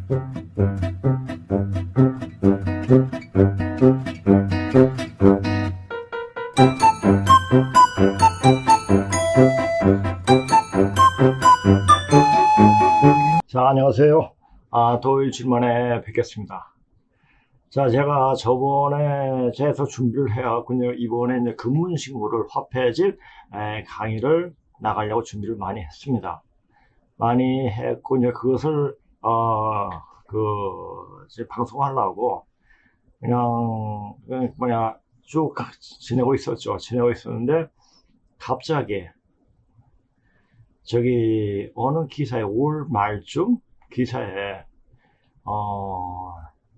자, 안녕하세요. 토요일 만에 뵙겠습니다. 자, 제가 저번에 계속 준비를 해왔군요. 이번에 이제 금문신고를 화폐질 강의를 나가려고 준비를 많이 했습니다. 많이 했고, 이제 그것을, 이제 방송하려고 그냥, 쭉 지내고 있었죠. 지내고 있었는데, 갑자기, 저기, 어느 기사에, 올 말쯤 기사에,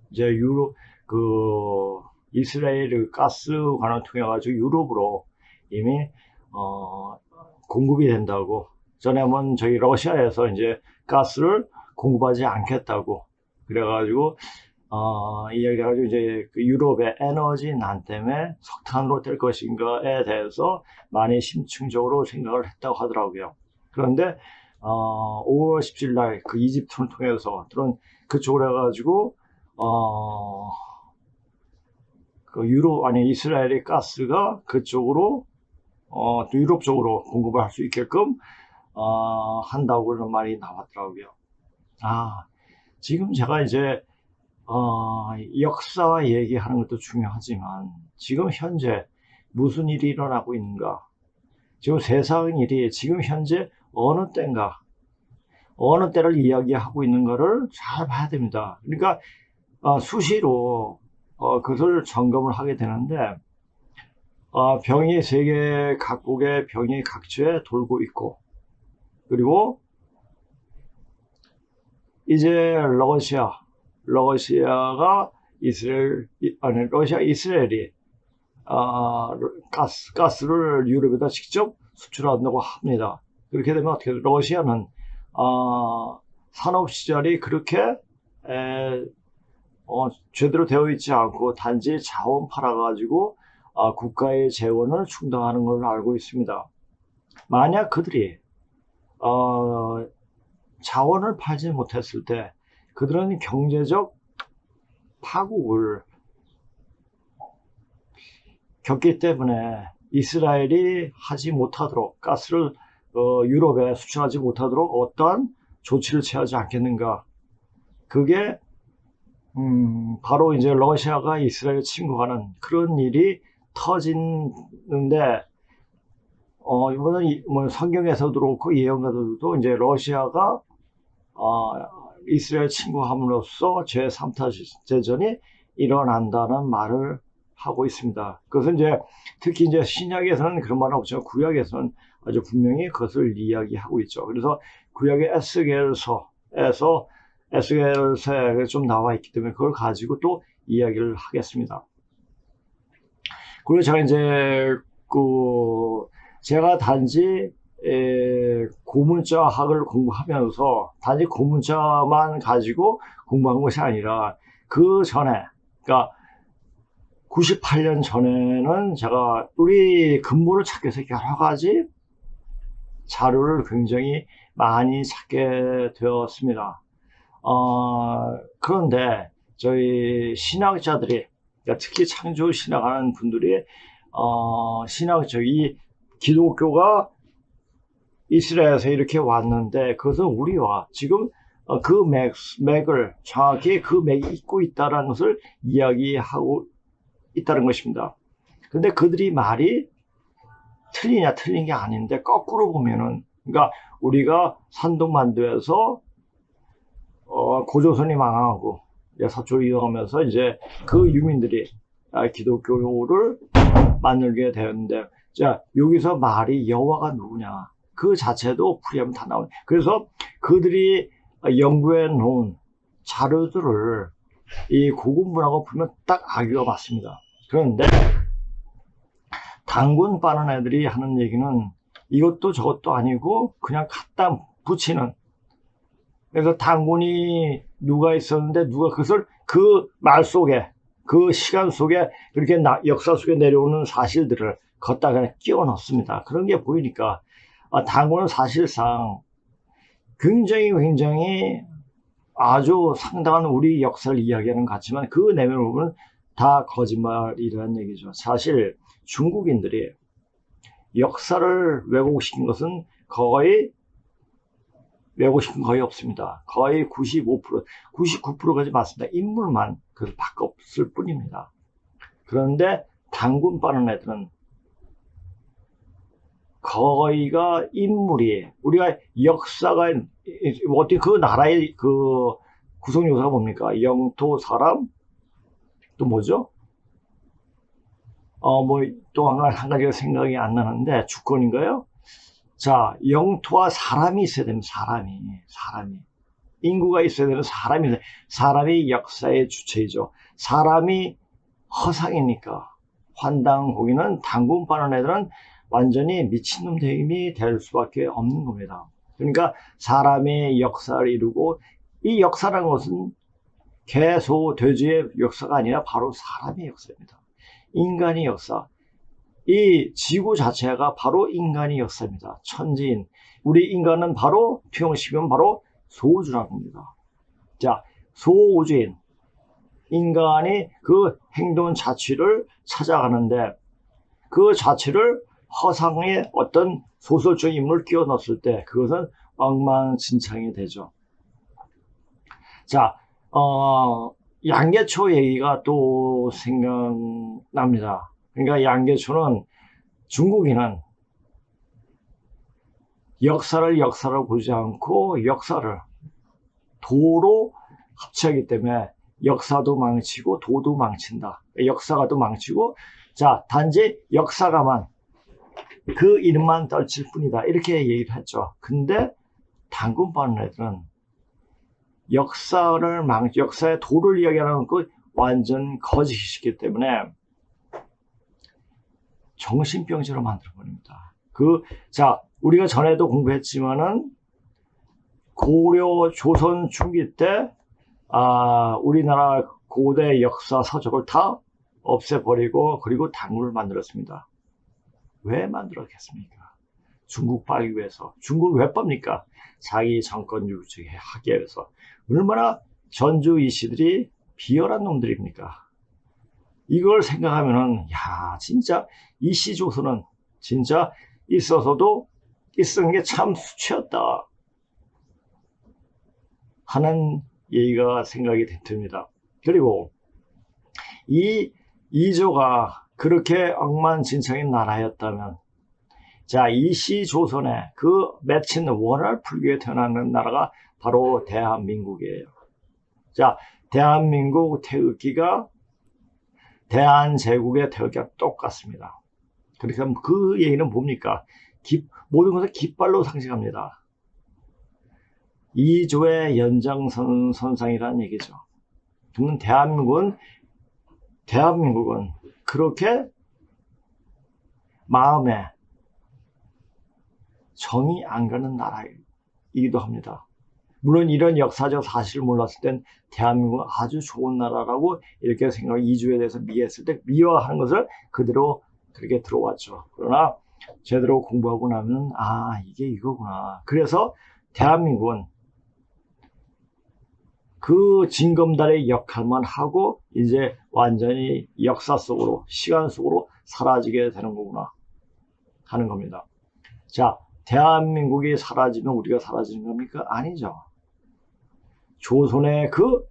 이제 이스라엘 가스 관을 통해 가지고 유럽으로 이미, 공급이 된다고. 전에 한번 저희 러시아에서 이제 가스를 공급하지 않겠다고. 그래가지고, 이야기해가지고 이제 그 유럽의 에너지 난 때문에 석탄으로 될 것인가에 대해서 많이 심층적으로 생각을 했다고 하더라고요. 그런데 5월 17일 날 그 이집트를 통해서 그쪽으로 해가지고 이스라엘의 가스가 그쪽으로 또 유럽 쪽으로 공급을 할 수 있게끔 한다고 그런 말이 나왔더라고요. 지금 제가 이제 역사 얘기하는 것도 중요하지만 지금 현재 무슨 일이 일어나고 있는가, 지금 세상 일이 지금 현재 어느 때인가, 어느 때를 이야기하고 있는 거를 잘 봐야 됩니다. 그러니까 수시로 그것을 점검을 하게 되는데, 병이 세계 각국의 병이 각지에 돌고 있고, 그리고 이제 러시아가 이스라엘이 가스를 유럽에다 직접 수출한다고 합니다. 그렇게 되면 어떻게 러시아는 산업 시설이 그렇게 제대로 되어 있지 않고 단지 자원 팔아가지고 국가의 재원을 충당하는 걸로 알고 있습니다. 만약 그들이 자원을 팔지 못했을 때 그들은 경제적 파국을 겪기 때문에 이스라엘이 하지 못하도록, 가스를 유럽에 수출하지 못하도록 어떠한 조치를 취하지 않겠는가. 그게 바로 이제 러시아가 이스라엘을 침공하는 그런 일이 터지는데, 이거는 뭐 성경에서도 그렇고 예언가들도 이제 러시아가 이스라엘 침공함으로써 제3차 대전이 일어난다는 말을 하고 있습니다. 그것은 이제 특히 이제 신약에서는 그런 말은 없지만 구약에서는 아주 분명히 그것을 이야기하고 있죠. 그래서 구약의 에스겔서에 좀 나와 있기 때문에 그걸 가지고 또 이야기를 하겠습니다. 그리고 제가 이제 제가 단지 고문자학을 공부하면서 단지 고문자만 가지고 공부한 것이 아니라 그 전에, 그러니까 98년 전에는 제가 우리 근본을 찾기 위해서 여러 가지 자료를 굉장히 많이 찾게 되었습니다. 그런데 저희 신학자들이, 그러니까 특히 창조 신학하는 분들이 이 기독교가 이스라엘에서 이렇게 왔는데 그것은 우리와 지금 그 맥을 정확히 그 맥이 잇고 있다는 것을 이야기하고 있다는 것입니다. 근데 그들이 말이 틀리냐 틀린 게 아닌데 거꾸로 보면은, 그러니까 우리가 산동만두에서 고조선이 망하고 서쪽으로 이동하면서 이제 그 유민들이 기독교를 만들게 되었는데, 자, 여기서 말이 여호와가 누구냐 그 자체도 풀이하면 다 나오네. 그래서 그들이 연구해 놓은 자료들을 이 고군분하고 보면 딱 아기가 맞습니다. 그런데 단군 빠는 애들이 하는 얘기는 이것도 저것도 아니고 그냥 갖다 붙이는, 그래서 단군이 누가 있었는데 누가 그것을 그 말 속에 그 시간 속에 그렇게 역사 속에 내려오는 사실들을 걷다 그냥 끼워 넣습니다. 그런 게 보이니까 단군은 사실상 굉장히 아주 상당한 우리 역사를 이야기하는 것 같지만 그 내면을 보면 다 거짓말이라는 얘기죠. 사실 중국인들이 역사를 왜곡시킨 것은 거의 왜곡시킨 거의 없습니다. 거의 95%, 99%까지 맞습니다. 인물만 그래서 바꿨을 뿐입니다. 그런데 단군 빠는 애들은 거의가 인물이 우리가 역사가 어떻게 그 나라의 그 구성 요소가 뭡니까? 영토, 사람, 또 뭐죠? 뭐 또 한 가지가 생각이 안 나는데 주권인가요? 자, 영토와 사람이 있어야 됩니다. 사람이 인구가 있어야 되는 사람이 역사의 주체이죠. 사람이 허상이니까 환당고기는 단군 빠는 애들은 완전히 미친놈 대임이 될 수밖에 없는 겁니다. 그러니까 사람의 역사를 이루고 이 역사라는 것은 개소 돼지의 역사가 아니라 바로 사람의 역사입니다. 인간의 역사. 이 지구 자체가 바로 인간의 역사입니다. 천지인. 우리 인간은 바로 투영시키면 바로 소우주라고 합니다. 자, 소우주인. 인간이 그 행동 자체를 찾아가는데 그 자체를 허상의 어떤 소설적 인물을 끼워 넣었을 때 그것은 엉망진창이 되죠. 자, 양계초 얘기가 또 생각납니다. 그러니까 양계초는 중국인은 역사를 보지 않고 역사를 도로 합치하기 때문에 역사도 망치고 도도 망친다. 역사가 또 망치고 자 단지 역사가만 그 이름만 떨칠 뿐이다. 이렇게 얘기를 했죠. 근데 단군 빠는 애들은 역사의 도를 이야기하는 그 완전 거짓이기 때문에 정신병자로 만들어버립니다. 자, 우리가 전에도 공부했지만은 고려, 조선 중기 때, 우리나라 고대 역사 서적을 다 없애버리고, 그리고 단군을 만들었습니다. 왜 만들었겠습니까? 중국 빠기 위해서. 중국을 왜 빱니까? 자기 정권 유지하기 위해서. 얼마나 전주 이씨들이 비열한 놈들입니까? 이걸 생각하면은, 야, 진짜, 이씨 조선은 진짜 있어서도 있은 게 참 수치였다. 하는 얘기가 생각이 듭니다. 그리고 이 이조가 그렇게 억만진창인 나라였다면, 자, 이씨 조선에 그 맺힌 원할 불교에 태어나는 나라가 바로 대한민국이에요. 자, 대한민국 태극기가 대한제국의 태극기가 똑같습니다. 그러니까 그 얘기는 뭡니까? 모든 것을 깃발로 상징합니다. 이조의 연장선상이라는 얘기죠. 그러면 대한민국은 그렇게 마음에 정이 안 가는 나라이기도 합니다. 물론 이런 역사적 사실을 몰랐을 땐 대한민국은 아주 좋은 나라라고 이렇게 이주에 대해서 미화했을 때 미화하는 것을 그대로 그렇게 들어왔죠. 그러나 제대로 공부하고 나면 이게 이거구나. 그래서 대한민국은 그 징검다리의 역할만 하고 이제 완전히 역사 속으로 시간 속으로 사라지게 되는 거구나 하는 겁니다. 자, 대한민국이 사라지면 우리가 사라지는 겁니까? 아니죠. 조선의 그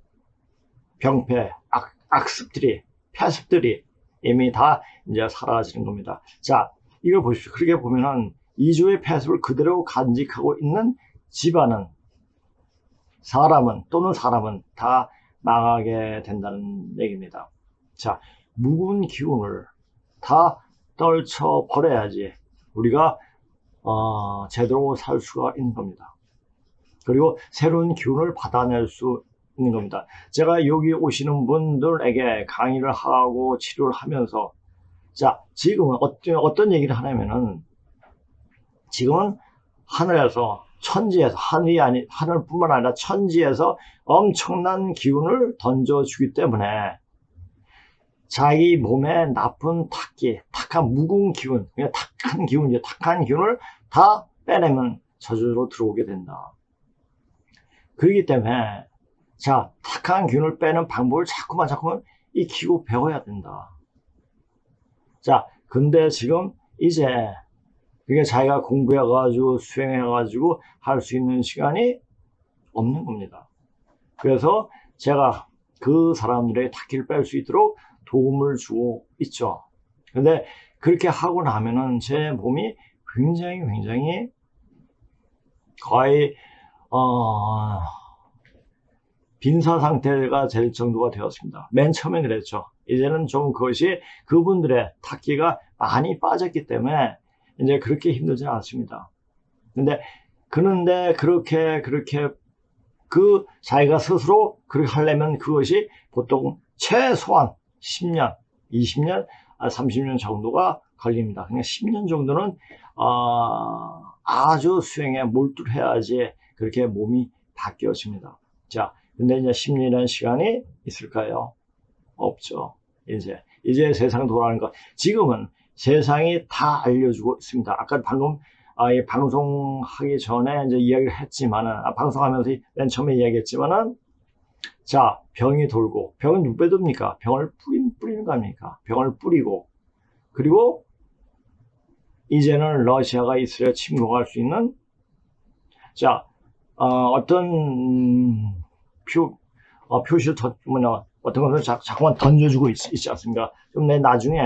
병폐, 폐습들이 이미 다 이제 사라지는 겁니다. 자, 이걸 보십시오. 그렇게 보면은 이조의 폐습을 그대로 간직하고 있는 집안은 사람은 다 망하게 된다는 얘기입니다. 자, 묵은 기운을 다 떨쳐버려야지 우리가 제대로 살 수가 있는 겁니다. 그리고 새로운 기운을 받아낼 수 있는 겁니다. 제가 여기 오시는 분들에게 강의를 하고 치료를 하면서 자, 지금은 어떤 얘기를 하냐면은 지금은 하늘에서 천지에서 하늘뿐만 아니라 천지에서 엄청난 기운을 던져주기 때문에 자기 몸에 나쁜 탁한 묵은 기운, 그냥 탁한 기운을 다 빼내면 저절로 들어오게 된다. 그렇기 때문에 자, 탁한 균을 빼는 방법을 자꾸만 익히고 배워야 된다. 자, 근데 지금 이제 그게 자기가 공부해가지고 수행해가지고 할 수 있는 시간이 없는 겁니다. 그래서 제가 그 사람들의 탁기를 뺄 수 있도록 도움을 주고 있죠. 근데 그렇게 하고 나면은 제 몸이 굉장히 거의 빈사 상태가 될 정도가 되었습니다. 맨 처음에 그랬죠. 이제는 좀 그것이 그분들의 탁기가 많이 빠졌기 때문에 이제 그렇게 힘들지 않습니다. 그런데 그렇게 그 자기가 스스로 그렇게 하려면 그것이 보통 최소한 10년, 20년, 30년 정도가 걸립니다. 그냥 10년 정도는 아주 수행에 몰두해야지 그렇게 몸이 바뀌어집니다. 자, 근데 이제 10년이라는 시간이 있을까요? 없죠. 이제 세상 돌아가는 것. 지금은 세상이 다 알려주고 있습니다. 아까 방금 이 방송하기 전에 이제 이야기를 했지만은, 방송하면서 맨 처음에 이야기했지만은, 자, 병이 돌고, 병은 누가 돕니까? 병을 뿌리는 거 아닙니까? 병을 뿌리고, 그리고 이제는 러시아가 이스라엘 침공할 수 있는, 자, 어떤 표시를 어떤 것을 자꾸만 던져주고 있지 않습니까? 좀 나중에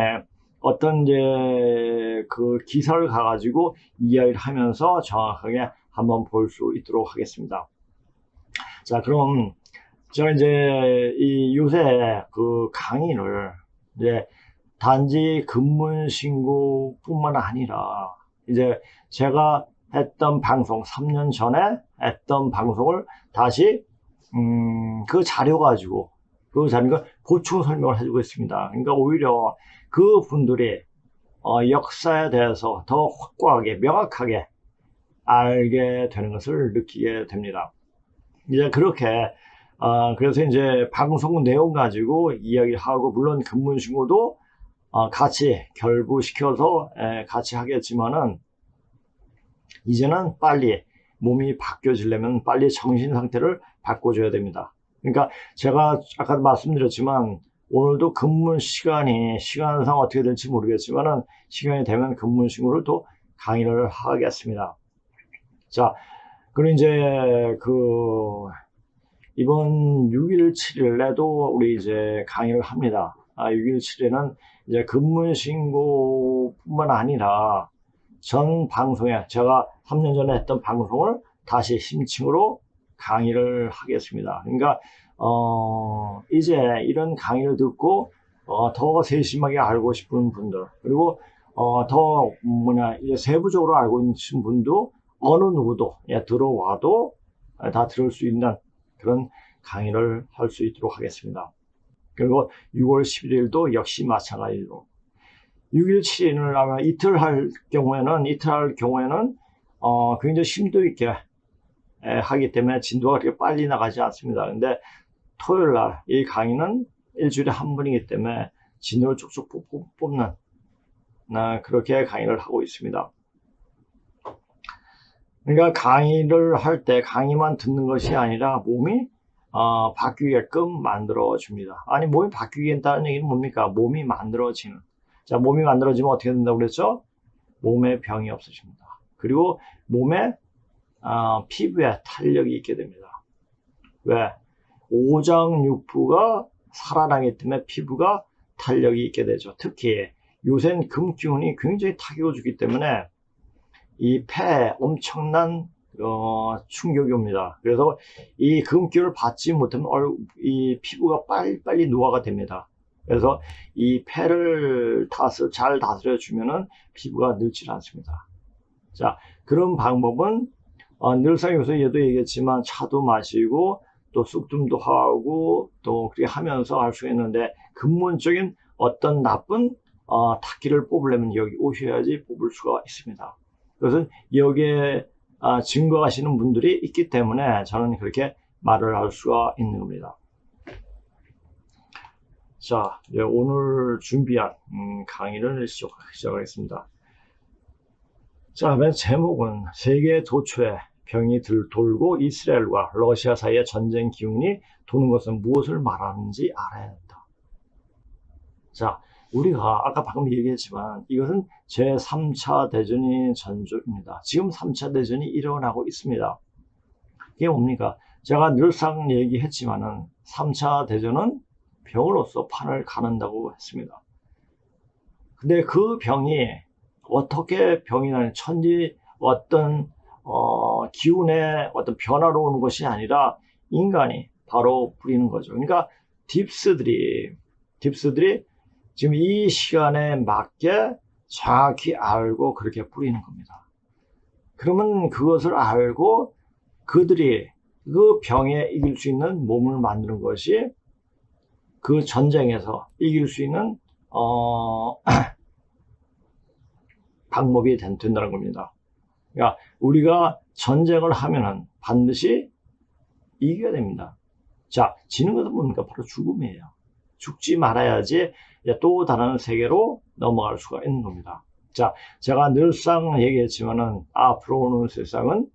어떤 이제 그 기사를 가가지고 이야기를 하면서 정확하게 한번 볼 수 있도록 하겠습니다. 자, 그럼 제가 이제 이 요새 그 강의를 이제 단지 근무신고뿐만 아니라 이제 제가 했던 방송 3년 전에 했던 방송을 다시 그 자료 가지고 그 자료가 보충 설명을 해주고 있습니다. 그러니까 오히려 그 분들이 역사에 대해서 더 확고하게 명확하게 알게 되는 것을 느끼게 됩니다. 이제 그렇게 그래서 이제 방송 내용 가지고 이야기하고 물론 근무신고도 같이 결부시켜서 같이 하겠지만은 이제는 빨리 몸이 바뀌어지려면 빨리 정신 상태를 바꿔줘야 됩니다. 그러니까 제가 아까도 말씀드렸지만 오늘도 근무 시간상 어떻게 될지 모르겠지만은 시간이 되면 근무신고를 또 강의를 하겠습니다. 자, 그리고 이제 이번 6일 7일에도 우리 이제 강의를 합니다. 6일 7일에는 이제 근무신고뿐만 아니라 전 방송에 제가 3년 전에 했던 방송을 다시 심층으로 강의를 하겠습니다. 그러니까 이제 이런 강의를 듣고 더 세심하게 알고 싶은 분들, 그리고 더 이제 세부적으로 알고 있는 분도 어느 누구도 들어와도 다 들을 수 있는 그런 강의를 할 수 있도록 하겠습니다. 그리고 6월 11일도 역시 마찬가지로 6일 7일을 아마 이틀 할 경우에는 굉장히 심도 있게 하기 때문에 진도가 그렇게 빨리 나가지 않습니다. 근데 토요일 날 이 강의는 일주일에 한 번이기 때문에 진도를 쭉쭉 뽑는 그렇게 강의를 하고 있습니다. 그러니까 강의를 할 때 강의만 듣는 것이 아니라 몸이 바뀌게끔 만들어 줍니다. 아니, 몸이 바뀌겠다는 얘기는 뭡니까? 몸이 만들어지는. 자, 몸이 만들어지면 어떻게 된다고 그랬죠? 몸에 병이 없어집니다. 그리고 몸에 피부에 탄력이 있게 됩니다. 왜? 오장육부가 살아나기 때문에 피부가 탄력이 있게 되죠. 특히 요새는 금기운이 굉장히 타격을 주기 때문에 이 폐에 엄청난 충격이 옵니다. 그래서 이 금기운을 받지 못하면 이 피부가 빨리 노화가 됩니다. 그래서 이 폐를 잘 다스려 주면은 피부가 늙지 않습니다. 자, 그런 방법은 늘상 요새 얘도 얘기했지만 차도 마시고 또 쑥뜸도 하고 또 그렇게 하면서 할 수 있는데 근본적인 어떤 나쁜 탁기를 뽑으려면 여기 오셔야지 뽑을 수가 있습니다. 그것은 여기에 증거하시는 분들이 있기 때문에 저는 그렇게 말을 할 수가 있는 겁니다. 자, 오늘 준비한 강의를 시작하겠습니다. 자, 맨 제목은 세계 도처에 병이 돌고 이스라엘과 러시아 사이에 전쟁 기운이 도는 것은 무엇을 말하는지 알아야 한다. 자, 우리가 아까 방금 얘기했지만 이것은 제3차 대전이 전조입니다. 지금 3차 대전이 일어나고 있습니다. 이게 뭡니까? 제가 늘상 얘기했지만은 3차 대전은 병으로서 판을 가는다고 했습니다. 근데 그 병이 어떻게 병이 나는 천지 어떤 기운의 어떤 변화로 오는 것이 아니라 인간이 바로 부리는 거죠. 그러니까 딥스들이 지금 이 시간에 맞게 정확히 알고 그렇게 뿌리는 겁니다. 그러면 그것을 알고 그들이 그 병에 이길 수 있는 몸을 만드는 것이 그 전쟁에서 이길 수 있는 방법이 된다는 겁니다. 그러니까 우리가 전쟁을 하면은 반드시 이겨야 됩니다. 자, 지는 것은 뭡니까? 바로 죽음이에요. 죽지 말아야지 또 다른 세계로 넘어갈 수가 있는 겁니다. 자, 제가 늘상 얘기했지만은 앞으로 오는 세상은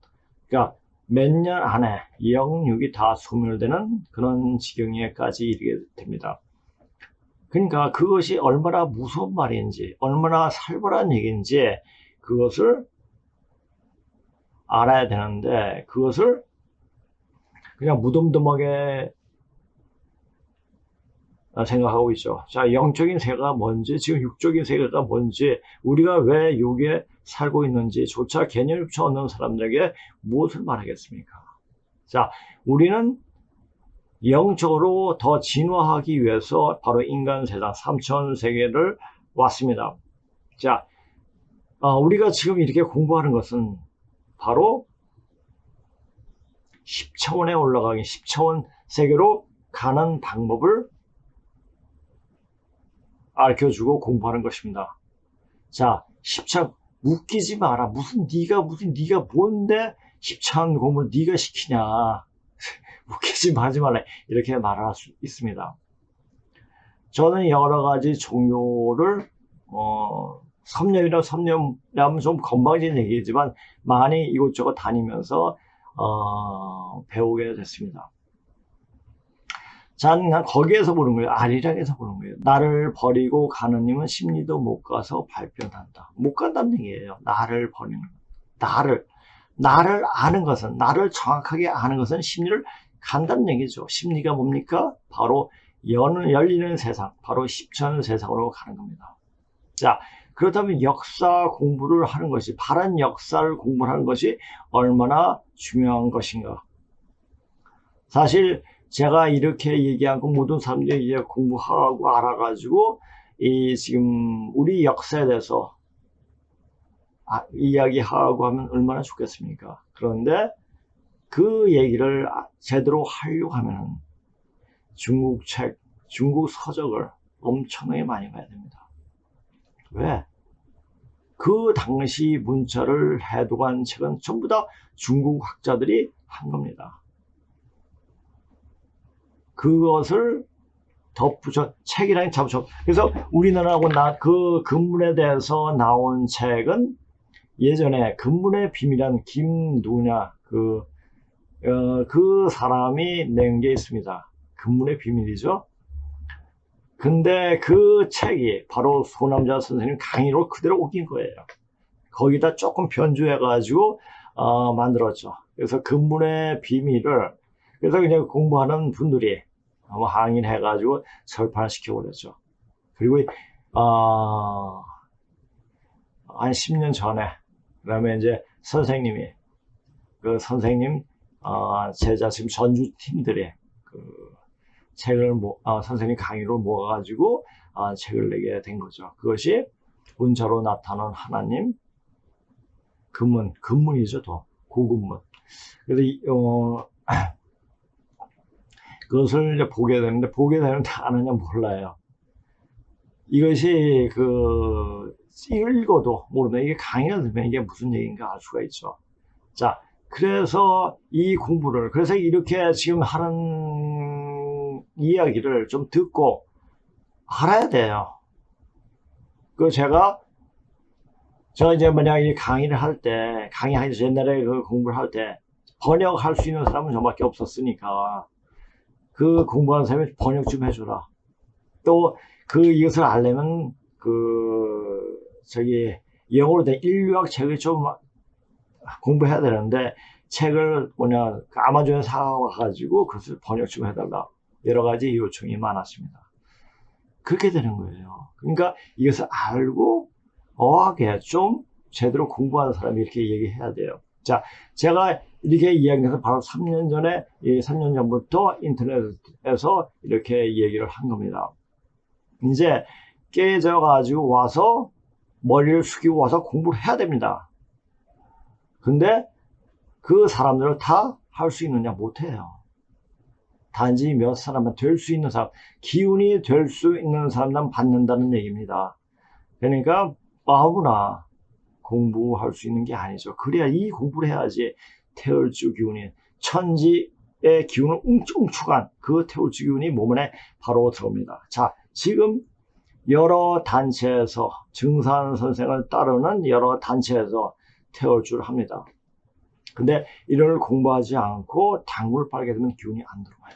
그러니까 몇 년 안에 영육이 다 소멸되는 그런 지경에까지 이르게 됩니다. 그러니까 그것이 얼마나 무서운 말인지, 얼마나 살벌한 얘기인지 그것을 알아야 되는데 그것을 그냥 무덤덤하게 생각하고 있죠. 자, 영적인 세계가 뭔지, 지금 육적인 세계가 뭔지, 우리가 왜 여기에 살고 있는지 조차 개념조차 없는 사람들에게 무엇을 말하겠습니까? 자, 우리는 영적으로 더 진화하기 위해서 바로 인간 세상 3차원 세계를 왔습니다. 자, 우리가 지금 이렇게 공부하는 것은 바로 10차원에 올라가기, 10차원 세계로 가는 방법을 알려주고 공부하는 것입니다. 자, 10차 웃기지 마라. 무슨 네가 뭔데 10차원 공부를 네가 시키냐. 웃기지 하지 말라. 이렇게 말할 수 있습니다. 저는 여러 가지 종교를 섭렵이라면 좀 건방진 얘기지만 많이 이곳저곳 다니면서 배우게 됐습니다. 난 거기에서 보는 거예요. 아리랑에서 보는 거예요. 나를 버리고 가는 님은 심리도 못 가서 발변한다. 못 간다는 얘기예요. 나를 버리는 거. 나를 아는 것은, 나를 정확하게 아는 것은 심리를 간다는 얘기죠. 심리가 뭡니까? 바로 열리는 세상, 바로 10차원 세상으로 가는 겁니다. 자, 그렇다면 역사 공부를 하는 것이, 바른 역사를 공부하는 것이 얼마나 중요한 것인가. 사실 제가 이렇게 얘기하고 모든 사람들이 이제 공부하고 알아가지고 지금 우리 역사에 대해서 이야기하고 하면 얼마나 좋겠습니까? 그런데 그 얘기를 제대로 하려고 하면 중국 책, 중국 서적을 엄청나게 많이 봐야 됩니다. 왜? 그 당시 문자를 해독한 책은 전부 다 중국 학자들이 한 겁니다. 그것을 덧붙여 책이랑 잡붙여. 그래서 우리나라하고 그 근문에 대해서 나온 책은 예전에 근문의 비밀한 김누냐 그 사람이 낸 게 있습니다. 근문의 비밀이죠. 근데 그 책이 바로 소남자 선생님 강의로 그대로 옮긴 거예요. 거기다 조금 변주해가지고 만들었죠. 그래서 근문의 비밀을 그래서 그냥 공부하는 분들이 항의해가지고 절판시켜버렸죠. 그리고 한 10년 전에 그다음에 이제 선생님이 선생님 제자 지금 전주팀들이 그 책을 선생님 강의로 모아가지고 책을 내게 된 거죠. 그것이 문자로 나타난 하나님 근문이죠. 또 고근문. 그래서 그것을 이제 보게 되는데 아느냐 몰라요. 이것이 읽어도 모르면 이게 강의를 들으면 이게 무슨 얘기인가 알 수가 있죠. 자, 그래서 이 공부를 그래서 이렇게 지금 하는 이야기를 좀 듣고 알아야 돼요. 제가 제가 이제 만약에 강의를 할 때, 강의하기 전 옛날에 그 공부를 할 때, 번역할 수 있는 사람은 저밖에 없었으니까, 그 공부하는 사람이 번역 좀 해줘라. 또, 이것을 알려면, 영어로 된 인류학 책을 좀 공부해야 되는데, 책을 아마존에 사와가지고 그것을 번역 좀 해달라. 여러 가지 요청이 많았습니다. 그렇게 되는 거예요. 그러니까 이것을 알고 어하게 좀 제대로 공부하는 사람이 이렇게 얘기해야 돼요. 자, 제가 이렇게 이야기해서 바로 3년 전에, 3년 전부터 인터넷에서 이렇게 얘기를 한 겁니다. 이제 깨져가지고 와서 머리를 숙이고 와서 공부를 해야 됩니다. 근데 그 사람들을 다 할 수 있느냐? 못해요. 단지 몇 사람만 될 수 있는 사람, 기운이 될 수 있는 사람만 받는다는 얘기입니다. 그러니까 아무나 공부할 수 있는 게 아니죠. 그래야 이 공부를 해야지 태울주 기운이, 천지의 기운을 웅축한 그 태울주 기운이 몸 안에 바로 들어옵니다. 자, 지금 여러 단체에서 증산 선생을 따르는 여러 단체에서 태울주를 합니다. 근데 이런 걸 공부하지 않고 당구를 빨게 되면 기운이 안 들어와요.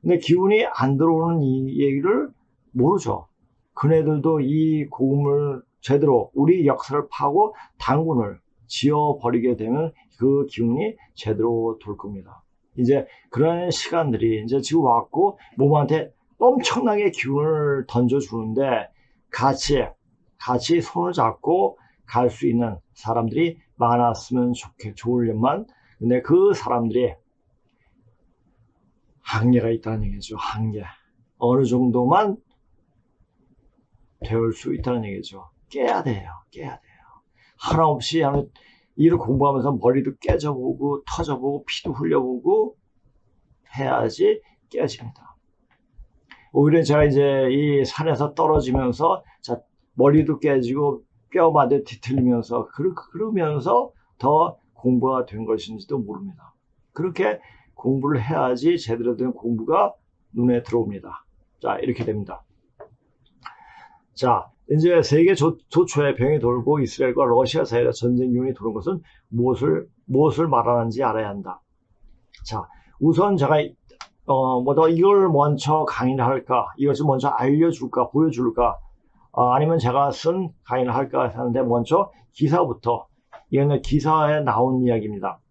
근데 기운이 안 들어오는 이 얘기를 모르죠. 그네들도 이 고음을 제대로 우리 역사를 파고 당군을 지어버리게 되면 그 기운이 제대로 돌 겁니다. 이제 그런 시간들이 이제 지금 왔고 몸한테 엄청나게 기운을 던져주는데 같이 손을 잡고 갈 수 있는 사람들이 많았으면 좋으련만, 근데 그 사람들이 한계가 있다는 얘기죠. 한계. 어느 정도만 배울 수 있다는 얘기죠. 깨야 돼요. 하나 없이 일을 공부하면서 머리도 깨져보고 터져보고 피도 흘려보고 해야지 깨집니다. 오히려 제가 이제 이 산에서 떨어지면서 머리도 깨지고 뼈마다 뒤틀리면서 그러면서 더 공부가 된 것인지도 모릅니다. 그렇게 공부를 해야지 제대로 된 공부가 눈에 들어옵니다. 자, 이렇게 됩니다. 자, 이제 세계 조초에 병이 돌고 이스라엘과 러시아 사이에 전쟁 기운이 도는 것은 무엇을 말하는지 알아야 한다. 자, 우선 제가 이걸 먼저 강의를 할까, 이것을 먼저 알려줄까, 보여줄까, 아니면 제가 쓴 강의를 할까 하는데 먼저 기사부터, 이거는 기사에 나온 이야기입니다.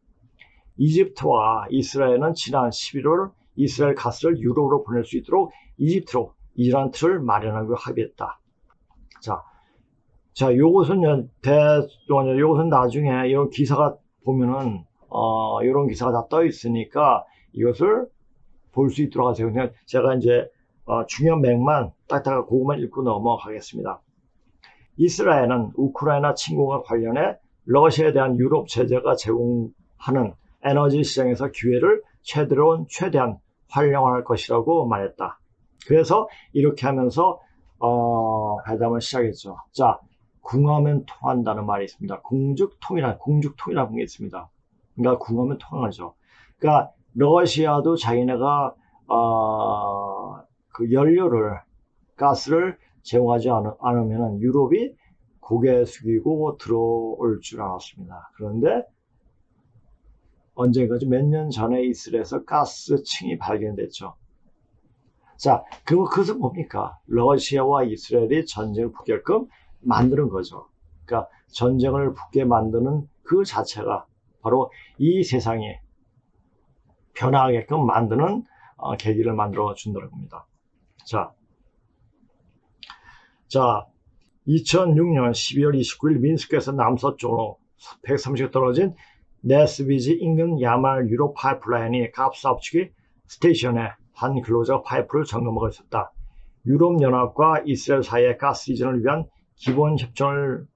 이집트와 이스라엘은 지난 11월 이스라엘 가스를 유럽으로 보낼 수 있도록 이집트로 이란 틀을 마련하기로 합의했다. 자, 요것은 나중에 이런 기사가 보면은, 이런 기사가 다 떠 있으니까 이것을 볼 수 있도록 하세요. 그냥 제가 이제, 중요한 맥만 딱딱하게 그것만 읽고 넘어가겠습니다. 이스라엘은 우크라이나 침공과 관련해 러시아에 대한 유럽 제재가 제공하는 에너지 시장에서 기회를 최대한 활용할 것이라고 말했다. 그래서 이렇게 하면서 회담을 시작했죠. 자, 궁하면 통한다는 말이 있습니다. 공죽통이라는 게 있습니다. 그러니까 궁하면 통하죠. 그러니까 러시아도 자기네가 그 가스를 제공하지 않으면 유럽이 고개 숙이고 들어올 줄 알았습니다. 그런데 언젠가지 몇 년 전에 이스라엘에서 가스층이 발견됐죠. 자, 그것은 뭡니까? 러시아와 이스라엘이 전쟁을 붙게끔 만드는 거죠. 그러니까 전쟁을 붙게 만드는 그 자체가 바로 이 세상이 변화하게끔 만드는 계기를 만들어 준다는 겁니다. 자, 2006년 12월 29일 민스크에서 남서쪽으로 130km 떨어진 네스비지 인근 야말 유럽 파이프라인이 가스 압축기 스테이션에 한 근로자가 파이프를 점검하고 있었다. 유럽연합과 이스라엘 사이의 가스 이전을 위한 기본 협정을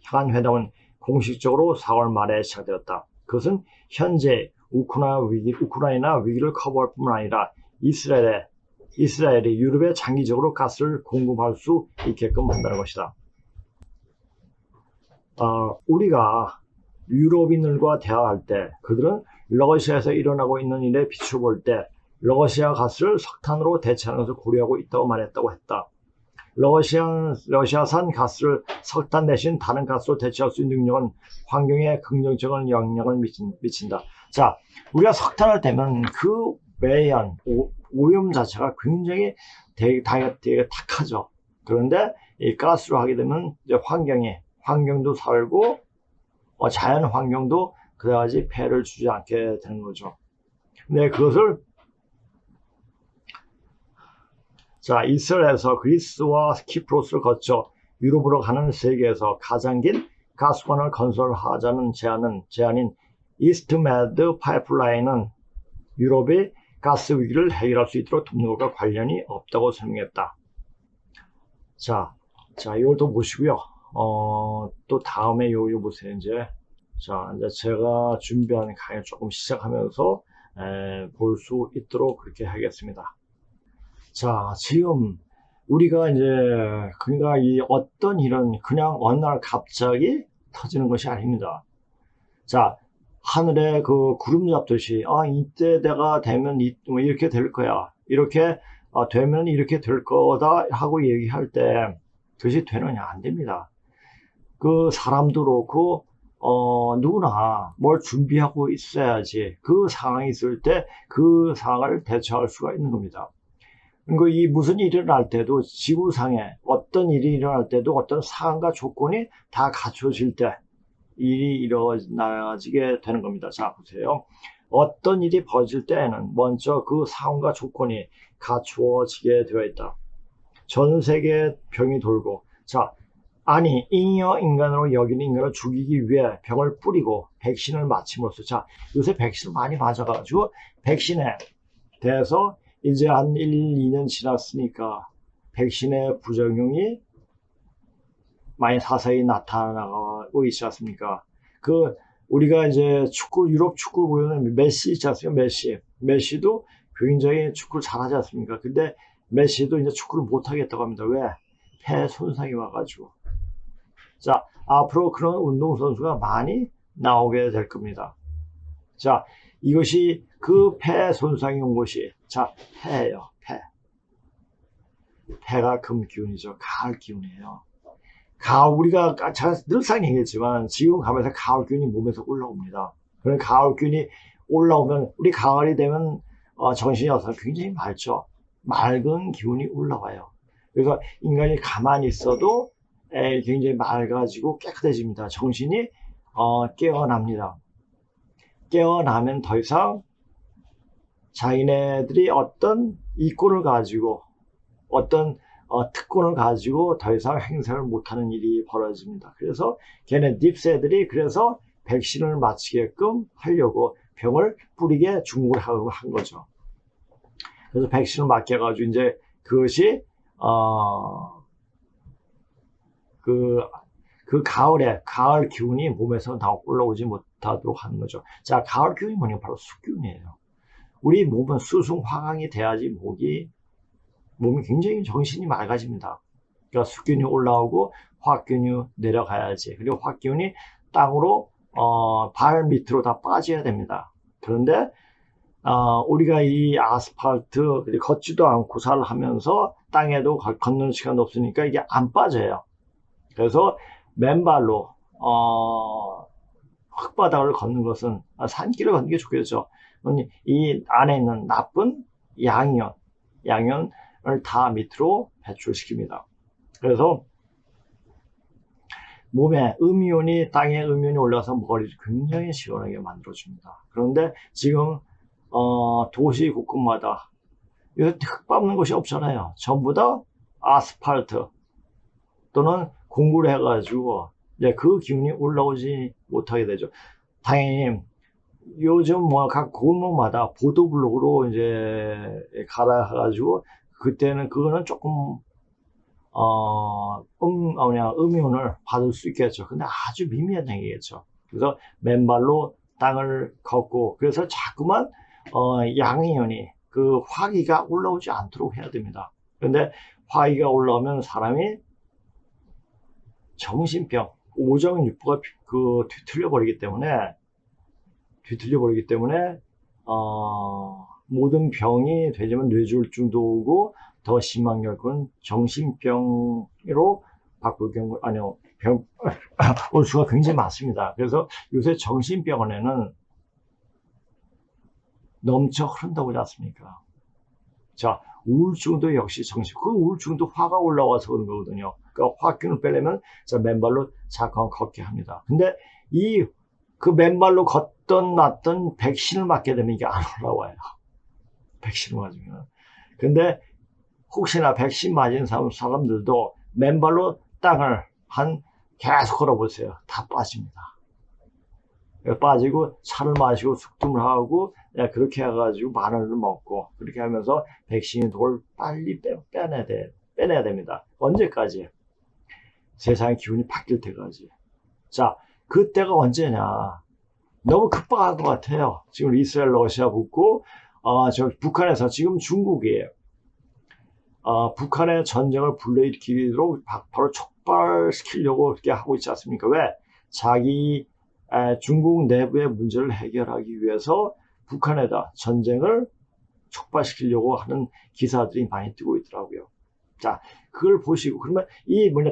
향한 회담은 공식적으로 4월 말에 시작되었다. 그것은 현재 우크라이나 위기를 커버할 뿐만 아니라 이스라엘이 유럽에 장기적으로 가스를 공급할 수 있게끔 한다는 것이다. 우리가 유럽인들과 대화할 때 그들은 러시아에서 일어나고 있는 일에 비추볼 때 러시아 가스를 석탄으로 대체하는 것을 고려하고 있다고 말했다고 했다. 러시아산 가스를 석탄 대신 다른 가스로 대체할 수 있는 능력은 환경에 긍정적인 영향을 미친다. 자, 우리가 석탄을 대면 그 매연, 오염 자체가 굉장히 되게 탁하죠. 그런데 이 가스로 하게 되면 이제 환경도 살고 자연 환경도 그다지 폐를 주지 않게 되는 거죠. 근데 그것을 자, 이스라엘에서 그리스와 키프로스를 거쳐 유럽으로 가는 세계에서 가장 긴 가스관을 건설하자는 제안인 이스트메드 파이프라인은 유럽의 가스 위기를 해결할 수 있도록 돕는 것과 관련이 없다고 설명했다. 자, 이걸 또 보시고요. 또 다음에 요 보세요. 이제 제가 준비한 강의 조금 시작하면서 볼 수 있도록 그렇게 하겠습니다. 자, 지금 우리가 이제 그러니까 이 어떤 일은 그냥 어느 날 갑자기 터지는 것이 아닙니다. 자, 하늘에 그 구름 잡듯이 이때 내가 되면 이렇게 될 거야. 이렇게 되면 이렇게 될 거다 하고 얘기할 때 그것이 되느냐? 안 됩니다. 그 사람도 그렇고 누구나 뭘 준비하고 있어야지 그 상황이 있을 때 그 상황을 대처할 수가 있는 겁니다. 그리고 이 무슨 일이 일어날 때도 지구상에 어떤 일이 일어날 때도 어떤 상황과 조건이 다 갖춰질 때 일이 일어나게 되는 겁니다. 자, 보세요. 어떤 일이 벌어질 때에는 먼저 그 상황과 조건이 갖추어지게 되어 있다. 전 세계에 병이 돌고, 아니 잉여 인간으로 여기는 인간을 죽이기 위해 병을 뿌리고 백신을 맞힘으로써, 요새 백신을 많이 맞아가지고 백신에 대해서 이제 한 1, 2년 지났으니까 백신의 부작용이 많이 사서히 나타나고 있지 않습니까? 우리가 이제 유럽 축구를 보면 메시 있지 않습니까? 메시도 굉장히 축구를 잘하지 않습니까? 근데 메시도 이제 축구를 못하겠다고 합니다. 왜? 폐 손상이 와가지고. 자, 앞으로 그런 운동선수가 많이 나오게 될 겁니다. 자, 이것이 그 폐 손상이 온 것이, 폐예요, 폐. 폐가 금기운이죠. 가을 기운이에요. 우리가 늘상 얘기했지만 지금 가면서 가을 기운이 몸에서 올라옵니다. 그런 가을 기운이 올라오면 우리 가을이 되면 정신이 어서 굉장히 맑죠. 맑은 기운이 올라와요. 그래서 인간이 가만히 있어도 굉장히 맑아지고 깨끗해집니다. 정신이 깨어납니다. 깨어나면 더 이상 자기네들이 어떤 이권을 가지고 어떤 특권을 가지고 더 이상 행사를 못하는 일이 벌어집니다. 그래서 걔네 딥새들이 그래서 백신을 맞히게끔 하려고 병을 뿌리게 중국을 하고 한 거죠. 그래서 백신을 맞게 해가지고 이제 그것이 그 가을 기운이 몸에서 올라오지 못하도록 하는 거죠. 자, 가을 기운이 뭐냐면 바로 숙기운이에요. 우리 몸은 수승 화강이 돼야지 몸이 굉장히 정신이 맑아집니다. 그러니까 숙기운이 올라오고 화기운이 내려가야지. 그리고 화기운이 땅으로 발 밑으로 다 빠져야 됩니다. 그런데 우리가 이 아스팔트 걷지도 않고 하면서 땅에도 걷는 시간도 없으니까 이게 안 빠져요. 그래서 맨발로 흙바닥을 걷는 것은 산길을 걷는 게 좋겠죠. 이 안에 있는 나쁜 양이온을 다 밑으로 배출시킵니다. 그래서 몸에 땅에 음이온이 올라서 머리를 굉장히 시원하게 만들어줍니다. 그런데 지금 도시 곳곳마다 흙 밟는 곳이 없잖아요. 전부 다 아스팔트 또는 공구를 해가지고 그 기운이 올라오지 못하게 되죠. 당연히 요즘 각 골목마다 보도블록으로 이제 갈아가지고 그때는 그거는 조금 음이온을 받을 수 있겠죠. 근데 아주 미미한 얘기겠죠. 그래서 맨발로 땅을 걷고 그래서 자꾸만 양이온이 그 화기가 올라오지 않도록 해야 됩니다. 그런데 화기가 올라오면 사람이 정신병, 오정육부가 뒤틀려 버리기 때문에 모든 병이 되지만 뇌졸중도 오고 더 심한 결국은 정신병으로 바꿀 경우, 아니요, 올 수가 굉장히 많습니다. 그래서 요새 정신병원에는 넘쳐 흐른다고 하지 않습니까? 자, 우울증도 역시 그 우울증도 화가 올라와서 그런 거거든요. 그러니까 화균을 빼려면, 자, 맨발로 잠깐 걷게 합니다. 근데 그 맨발로 걷던 놨던 백신을 맞게 되면 이게 안 올라와요. 백신을 맞으면. 근데 혹시나 백신 맞은 사람들도 맨발로 땅을 계속 걸어보세요. 다 빠집니다. 빠지고 차를 마시고 숙tum을 하고 그렇게 해가지고 마늘을 먹고 그렇게 하면서 백신이 돌 빨리 빼내야 됩니다. 언제까지? 세상의 기운이 바뀔 때까지. 자, 그때가 언제냐? 너무 급박한 것 같아요. 지금 이스라엘 러시아 붙고 북한에서 지금 중국이에요. 북한의 전쟁을 불러일으키도록 바로 촉발시키려고 그렇게 하고 있지 않습니까? 왜? 중국 내부의 문제를 해결하기 위해서 북한에다 전쟁을 촉발시키려고 하는 기사들이 많이 뜨고 있더라고요. 자, 그걸 보시고, 그러면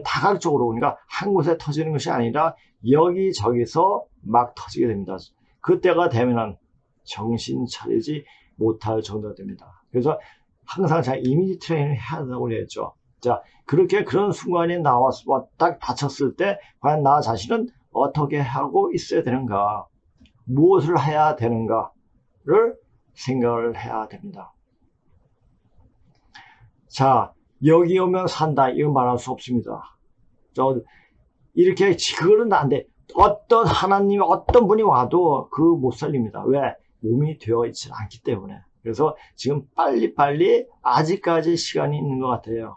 다각적으로, 그러니까 한 곳에 터지는 것이 아니라 여기저기서 막 터지게 됩니다. 그때가 되면은 정신 차리지 못할 정도가 됩니다. 그래서 항상 제가 이미지 트레이닝을 해야 한다고 했죠. 자, 그런 순간이 나와서 딱 닥쳤을 때, 과연 나 자신은 어떻게 하고 있어야 되는가, 무엇을 해야 되는가를 생각을 해야 됩니다. 자, 여기 오면 산다, 이거 말할 수 없습니다. 그거는 안 돼. 어떤 분이 와도 못 살립니다. 왜? 몸이 되어 있지 않기 때문에. 그래서 지금 빨리빨리 아직까지 시간이 있는 것 같아요.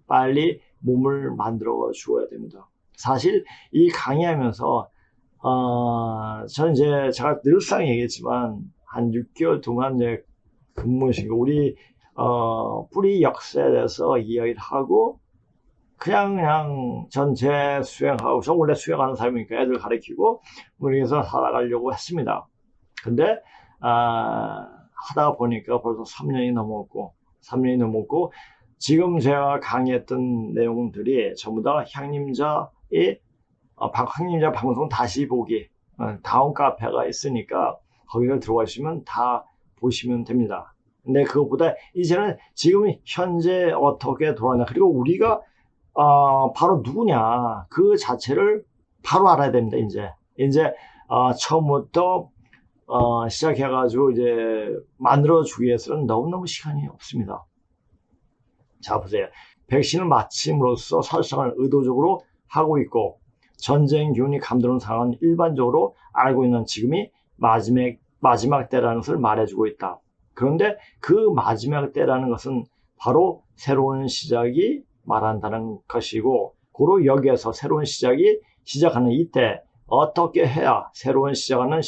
빨리 몸을 만들어 주어야 됩니다. 사실 이 강의하면서 저는 이제 제가 늘상 얘기했지만 한 6개월 동안 이제 근무신 거 우리 뿌리 역사에 대해서 이야기를 하고 그냥 전체 수행하고 저 원래 수행하는 사람이니까 애들 가르치고 그래서 살아가려고 했습니다. 근데 하다 보니까 벌써 3년이 넘었고 지금 제가 강의했던 내용들이 전부 다 향림자 방송 다시 보기 다운 카페가 있으니까 거기를 들어가시면 다 보시면 됩니다. 근데 그것보다 이제는 지금 현재 어떻게 돌아가냐, 그리고 우리가 바로 누구냐 그 자체를 바로 알아야 됩니다. 이제 처음부터 시작해가지고 이제 만들어주기 위해서는 너무너무 시간이 없습니다. 자, 보세요. 백신을 맞힘으로써 설상을 의도적으로 하고 있고 전쟁 기운이 감도는 상황은 일반적으로 알고 있는 지금이 마지막 때라는 것을 말해주고 있다. 그런데 그 마지막 때라는 것은 바로 새로운 시작이 말한다는 것이고, 고로 여기에서 새로운 시작이 시작하는 이때 어떻게 해야 새로운 시작하는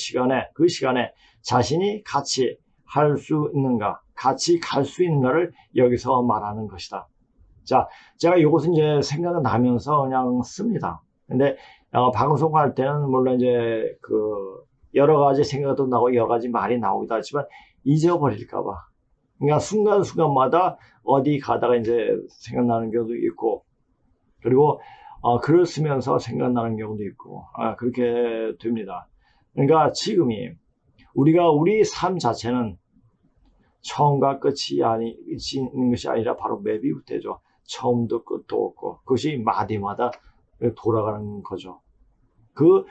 그 시간에 자신이 같이 할 수 있는가, 같이 갈 수 있는가를 여기서 말하는 것이다. 자, 제가 이것은 이제 생각나면서 그냥 씁니다. 근데 방송할 때는 물론 이제 여러 가지 생각도 나고 여러 가지 말이 나오기도 하지만 잊어버릴까봐. 그러니까 순간순간마다 어디 가다가 이제 생각나는 경우도 있고, 그리고 글을 쓰면서 생각나는 경우도 있고, 그렇게 됩니다. 그러니까 지금이 우리 삶 자체는 처음과 끝이 있는 것이 아니라 바로 매비우태죠. 처음도 끝도 없고 그것이 마디마다 돌아가는 거죠. 그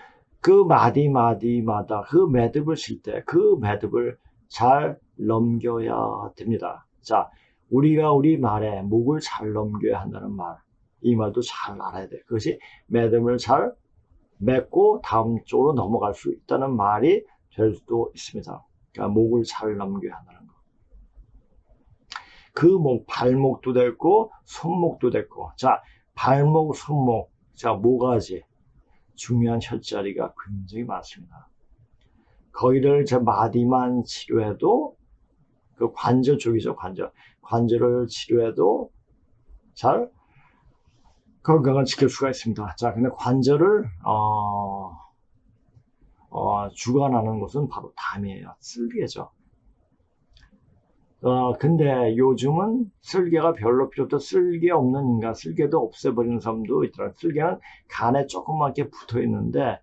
마디마다 그 매듭을 칠 때 그 매듭을 잘 넘겨야 됩니다. 자, 우리가 우리 말에 목을 잘 넘겨야 한다는 말, 이 말도 잘 알아야 돼요. 그것이 매듭을 잘 맺고 다음 쪽으로 넘어갈 수 있다는 말이 될 수도 있습니다. 그러니까 목을 잘 넘겨야 한다는 거. 발목도 됐고 손목도 됐고, 자, 발목, 손목, 자, 모가지 중요한 혈자리가 굉장히 많습니다. 거기를 마디만 치료해도 그 관절 쪽이죠, 관절을 치료해도 잘 건강을 지킬 수가 있습니다. 자, 근데 관절을 주관하는 것은 바로 담이에요. 쓸개죠. 근데 요즘은 쓸개가 별로 필요 없다. 쓸개 없는 인간, 쓸개도 없애버리는 사람도 있더라. 쓸개는 간에 조그맣게 붙어 있는데,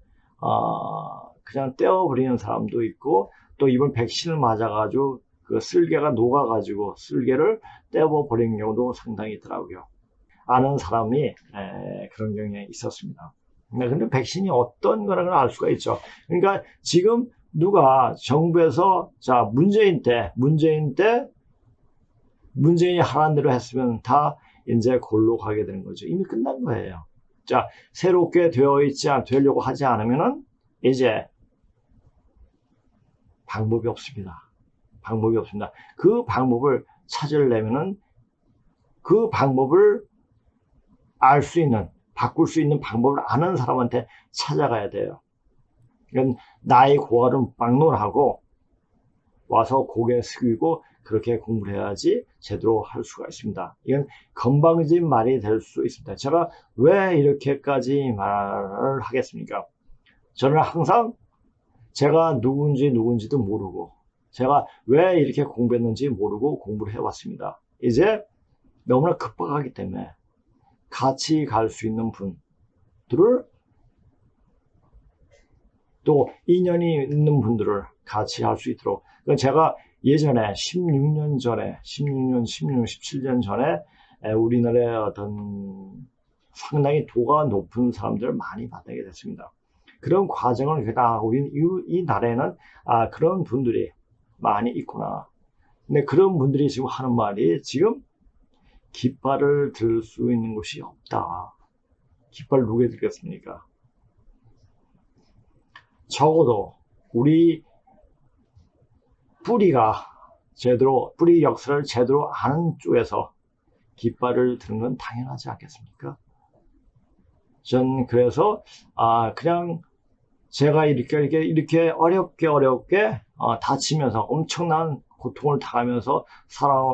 그냥 떼어버리는 사람도 있고, 또 이번 백신을 맞아가지고, 그 쓸개가 녹아가지고, 쓸개를 떼어버리는 경우도 상당히 있더라고요. 아는 사람이, 그런 경우에 있었습니다. 근데 백신이 어떤 거라는 걸 알 수가 있죠. 그러니까 지금 누가 정부에서, 자, 문재인이 하라는 대로 했으면 다 이제 골로 가게 되는 거죠. 이미 끝난 거예요. 자, 새롭게 되려고 하지 않으면은 이제 방법이 없습니다. 방법이 없습니다. 그 방법을 찾으려면은 그 방법을 알 수 있는, 바꿀 수 있는 방법을 아는 사람한테 찾아가야 돼요. 이건 나의 고아를 막론하고 와서 고개 숙이고 그렇게 공부를 해야지 제대로 할 수가 있습니다. 이건 건방진 말이 될 수 있습니다. 제가 왜 이렇게까지 말을 하겠습니까? 저는 항상 제가 누군지도 모르고 제가 왜 이렇게 공부했는지 모르고 공부를 해왔습니다. 이제 너무나 급박하기 때문에 같이 갈 수 있는 분들을 또 인연이 있는 분들을 같이 할 수 있도록 제가 예전에 16년, 17년 전에 우리나라의 어떤 상당히 도가 높은 사람들을 많이 만나게 됐습니다. 그런 과정을 겪어가고 이 나라에는 그런 분들이 많이 있구나. 근데 그런 분들이 지금 하는 말이 지금 깃발을 들 수 있는 곳이 없다. 깃발 누구에 들겠습니까? 적어도 우리 뿌리 역사를 제대로 아는 쪽에서 깃발을 드는 건 당연하지 않겠습니까? 전 그래서 그냥 제가 이렇게 어렵게 다치면서 엄청난 고통을 당하면서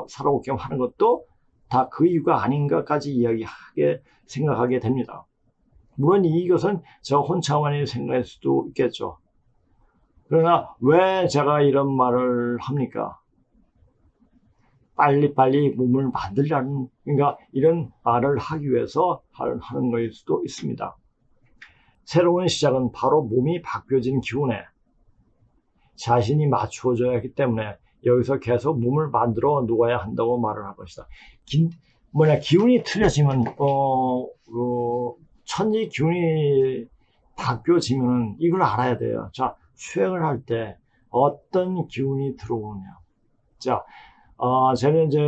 살아오게 하는 것도 다 그 이유가 아닌가까지 생각하게 됩니다. 물론 이것은 저 혼자만이 생각할 수도 있겠죠. 그러나 왜 제가 이런 말을 합니까? 빨리 몸을 만들려는, 그러니까 이런 말을 하기 위해서 하는 것일 수도 있습니다. 새로운 시작은 바로 몸이 바뀌어진 기운에 자신이 맞추어져야 하기 때문에 여기서 계속 몸을 만들어 놓아야 한다고 말을 할 것이다. 기운이 틀려지면, 천지 기운이 바뀌어지면은 이걸 알아야 돼요. 자, 수행을 할 때 어떤 기운이 들어오냐. 자, 저는 이제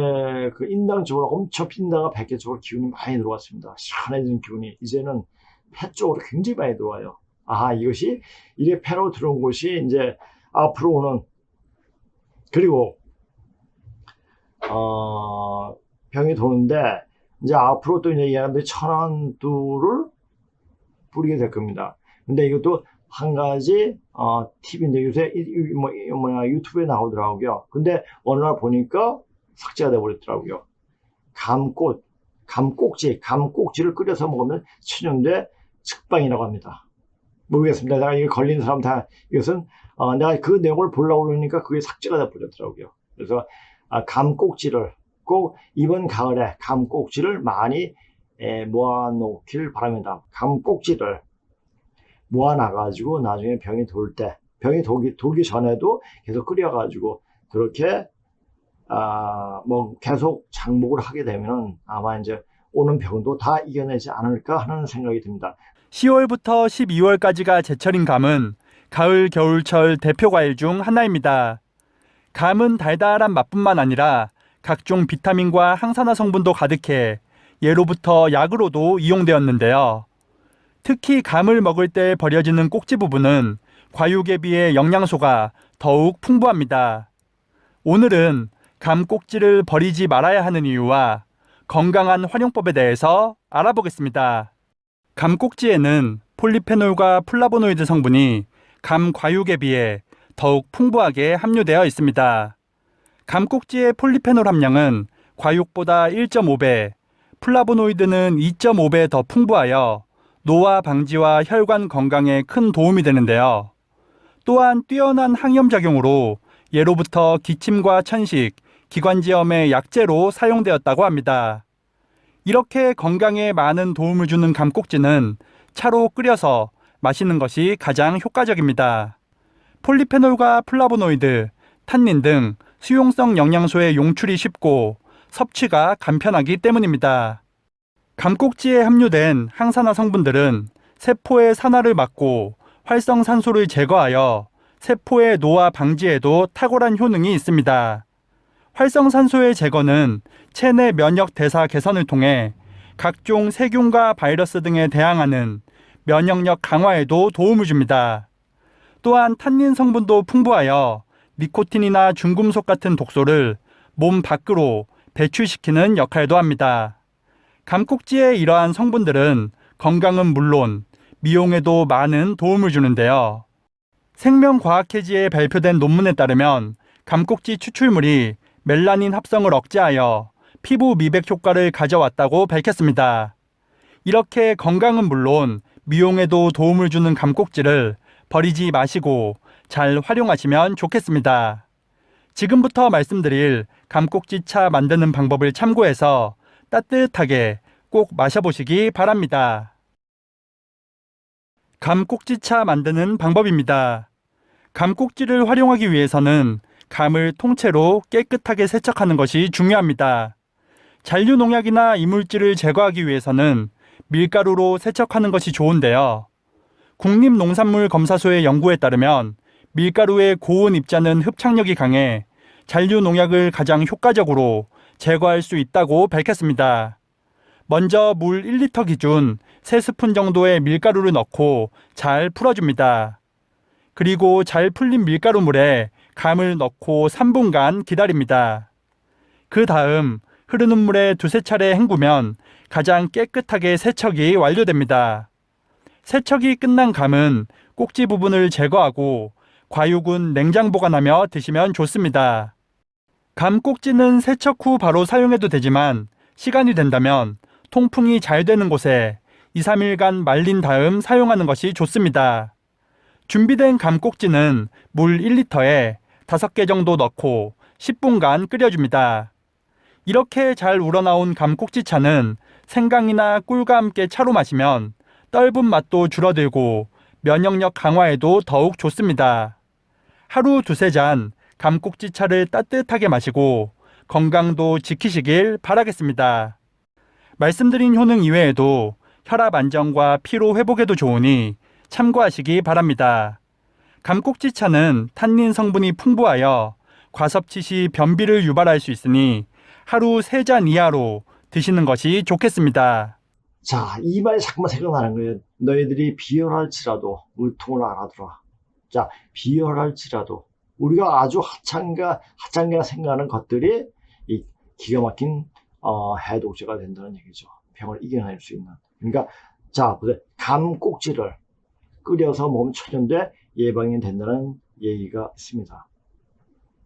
그 인당 쪽으로 엄청 인당과 백계 쪽으로 기운이 많이 들어왔습니다. 시원해진 기운이 이제는 폐 쪽으로 굉장히 많이 들어와요. 이것이 이렇게 폐로 들어온 곳이 이제 앞으로 오는, 그리고 병이 도는데 이제 앞으로 또 이제 얘네들이 천안두를 뿌리게 될 겁니다. 근데 이것도 한 가지 팁인데 요새 유튜브에 나오더라고요. 근데 어느 날 보니까 삭제가 돼버렸더라고요. 감꼭지를 끓여서 먹으면 천연제 측방이라고 합니다. 모르겠습니다. 내가 이게 걸린 사람 다 이것은 내가 그 내용을 보려고 그러니까 그게 삭제가 돼버렸더라고요. 그래서 감꼭지를 꼭 이번 가을에 감꼭지를 많이 모아놓길 바랍니다. 감꼭지를 모아놔가지고 나중에 병이 돌기 전에도 계속 끓여가지고 그렇게 계속 장목을 하게 되면은 아마 이제 오는 병도 다 이겨내지 않을까 하는 생각이 듭니다. 10월부터 12월까지가 제철인 감은 가을 겨울철 대표 과일 중 하나입니다. 감은 달달한 맛뿐만 아니라 각종 비타민과 항산화 성분도 가득해 예로부터 약으로도 이용되었는데요. 특히 감을 먹을 때 버려지는 꼭지 부분은 과육에 비해 영양소가 더욱 풍부합니다. 오늘은 감 꼭지를 버리지 말아야 하는 이유와 건강한 활용법에 대해서 알아보겠습니다. 감 꼭지에는 폴리페놀과 플라보노이드 성분이 감 과육에 비해 더욱 풍부하게 함유되어 있습니다. 감 꼭지의 폴리페놀 함량은 과육보다 1.5배, 플라보노이드는 2.5배 더 풍부하여 노화 방지와 혈관 건강에 큰 도움이 되는데요. 또한 뛰어난 항염작용으로 예로부터 기침과 천식, 기관지염의 약재로 사용되었다고 합니다. 이렇게 건강에 많은 도움을 주는 감꼭지는 차로 끓여서 마시는 것이 가장 효과적입니다. 폴리페놀과 플라보노이드, 탄닌 등 수용성 영양소의 용출이 쉽고 섭취가 간편하기 때문입니다. 감꼭지에 함유된 항산화 성분들은 세포의 산화를 막고 활성산소를 제거하여 세포의 노화 방지에도 탁월한 효능이 있습니다. 활성산소의 제거는 체내 면역 대사 개선을 통해 각종 세균과 바이러스 등에 대항하는 면역력 강화에도 도움을 줍니다. 또한 탄닌 성분도 풍부하여 니코틴이나 중금속 같은 독소를 몸 밖으로 배출시키는 역할도 합니다. 감꼭지의 이러한 성분들은 건강은 물론 미용에도 많은 도움을 주는데요. 생명과학회지에 발표된 논문에 따르면 감꼭지 추출물이 멜라닌 합성을 억제하여 피부 미백 효과를 가져왔다고 밝혔습니다. 이렇게 건강은 물론 미용에도 도움을 주는 감꼭지를 버리지 마시고 잘 활용하시면 좋겠습니다. 지금부터 말씀드릴 감꼭지 차 만드는 방법을 참고해서 따뜻하게 꼭 마셔보시기 바랍니다. 감꼭지 차 만드는 방법입니다. 감꼭지를 활용하기 위해서는 감을 통째로 깨끗하게 세척하는 것이 중요합니다. 잔류 농약이나 이물질을 제거하기 위해서는 밀가루로 세척하는 것이 좋은데요. 국립농산물검사소의 연구에 따르면 밀가루의 고온 입자는 흡착력이 강해 잔류 농약을 가장 효과적으로 제거할 수 있다고 밝혔습니다. 먼저 물 1리터 기준 3스푼 정도의 밀가루를 넣고 잘 풀어줍니다. 그리고 잘 풀린 밀가루물에 감을 넣고 3분간 기다립니다. 그 다음 흐르는 물에 두세 차례 헹구면 가장 깨끗하게 세척이 완료됩니다. 세척이 끝난 감은 꼭지 부분을 제거하고 과육은 냉장 보관하며 드시면 좋습니다. 감 꼭지는 세척 후 바로 사용해도 되지만 시간이 된다면 통풍이 잘 되는 곳에 2, 3일간 말린 다음 사용하는 것이 좋습니다. 준비된 감 꼭지는 물 1리터에 5개 정도 넣고 10분간 끓여줍니다. 이렇게 잘 우러나온 감 꼭지차는 생강이나 꿀과 함께 차로 마시면 떫은 맛도 줄어들고 면역력 강화에도 더욱 좋습니다. 하루 두세 잔 감꼭지차를 따뜻하게 마시고 건강도 지키시길 바라겠습니다. 말씀드린 효능 이외에도 혈압 안정과 피로 회복에도 좋으니 참고하시기 바랍니다. 감꼭지차는 탄닌 성분이 풍부하여 과섭취 시 변비를 유발할 수 있으니 하루 3잔 이하로 드시는 것이 좋겠습니다. 자, 이 말이 자꾸만 생각나는 거예요. 너희들이 비열할지라도 의통을 알아두라. 자, 비열할지라도 우리가 아주 하찮게 생각하는 것들이 이 기가 막힌 해독제가 된다는 얘기죠. 병을 이겨낼 수 있는. 그러니까 자, 보세요. 감 꼭지를 끓여서 몸 천연대 예방이 된다는 얘기가 있습니다.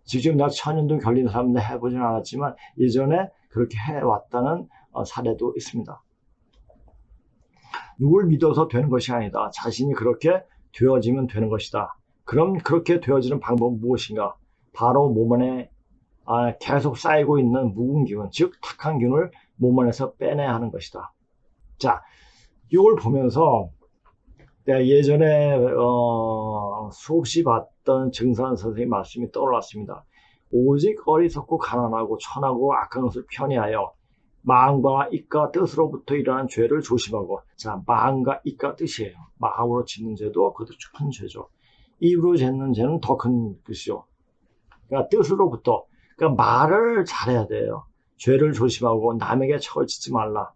지금 나 천연두 걸린 사람들 해보진 않았지만 예전에 그렇게 해왔다는 사례도 있습니다. 누굴 믿어서 되는 것이 아니다. 자신이 그렇게 되어지면 되는 것이다. 그럼 그렇게 되어지는 방법은 무엇인가? 바로 몸 안에 계속 쌓이고 있는 묵은 기운, 즉 탁한 기운을 몸 안에서 빼내야 하는 것이다. 자, 이걸 보면서 내가 예전에 수없이 봤던 증산 선생님 말씀이 떠올랐습니다. 오직 어리석고 가난하고 천하고 악한 것을 편의하여 마음과 입과 뜻으로부터 일어난 죄를 조심하고, 자, 마음과 입과 뜻이에요. 마음으로 짓는 죄도 그것도 큰 죄죠. 입으로 짓는 죄는 더 큰 것이죠. 그러니까 뜻으로부터, 그러니까 말을 잘해야 돼요. 죄를 조심하고 남에게 척을 짓지 말라.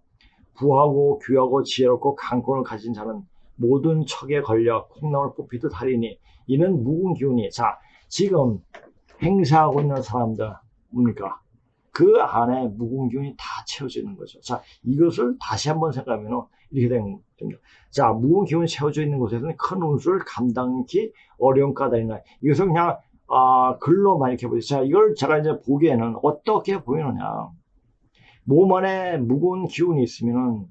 부하고 귀하고 지혜롭고 강권을 가진 자는 모든 척에 걸려 콩나물 뽑히듯 하리니 이는 묵은 기운이, 자, 지금 행사하고 있는 사람들 뭡니까? 그 안에 묵은 기운이 다 채워져 있는 거죠. 자, 이것을 다시 한번 생각하면 이렇게 됩니다. 자, 묵은 기운이 채워져 있는 곳에서는 큰 운수를 감당하기 어려운 까닭이나, 이것을 그냥 글로만 이렇게 보죠. 자, 이걸 제가 이제 보기에는 어떻게 보이느냐. 몸 안에 묵은 기운이 있으면은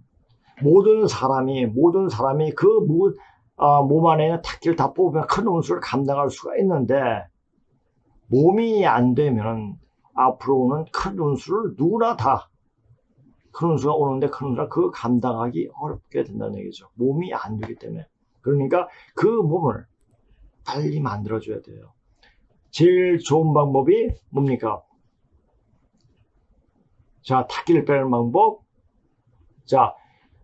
모든 사람이 그 묵은 몸 안에 있는 탁기를 다 뽑으면 큰 운수를 감당할 수가 있는데, 몸이 안 되면 앞으로 오는 큰 운수를 누구나 다 큰 운수가 오는데 큰 운수가 그 감당하기 어렵게 된다는 얘기죠. 몸이 안 되기 때문에. 그러니까 그 몸을 빨리 만들어줘야 돼요. 제일 좋은 방법이 뭡니까? 자, 타기를 빼는 방법. 자,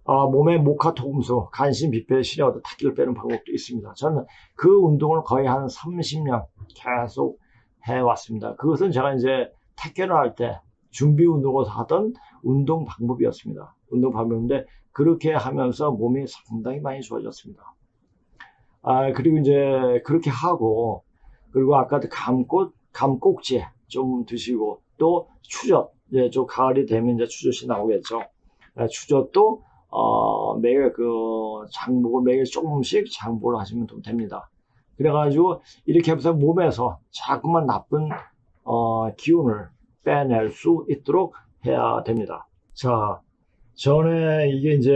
몸에 모카토금수, 간신, 비폐, 시려도 타기를 빼는 방법도 있습니다. 저는 그 운동을 거의 한 30년 계속 해왔습니다. 그것은 제가 이제 태권을 할 때 준비 운동을 하던 운동 방법이었습니다. 운동 방법인데 그렇게 하면서 몸이 상당히 많이 좋아졌습니다. 그리고 이제 그렇게 하고, 그리고 아까도 감꼭지 좀 드시고, 또 추젓, 이제 좀 가을이 되면 이제 추젓이 나오겠죠. 추젓도, 매일 장복을 매일 조금씩 장복을 하시면 좀 됩니다. 그래가지고, 이렇게 하면서 몸에서 자꾸만 나쁜, 기운을 빼낼 수 있도록 해야 됩니다. 자, 전에 이게 이제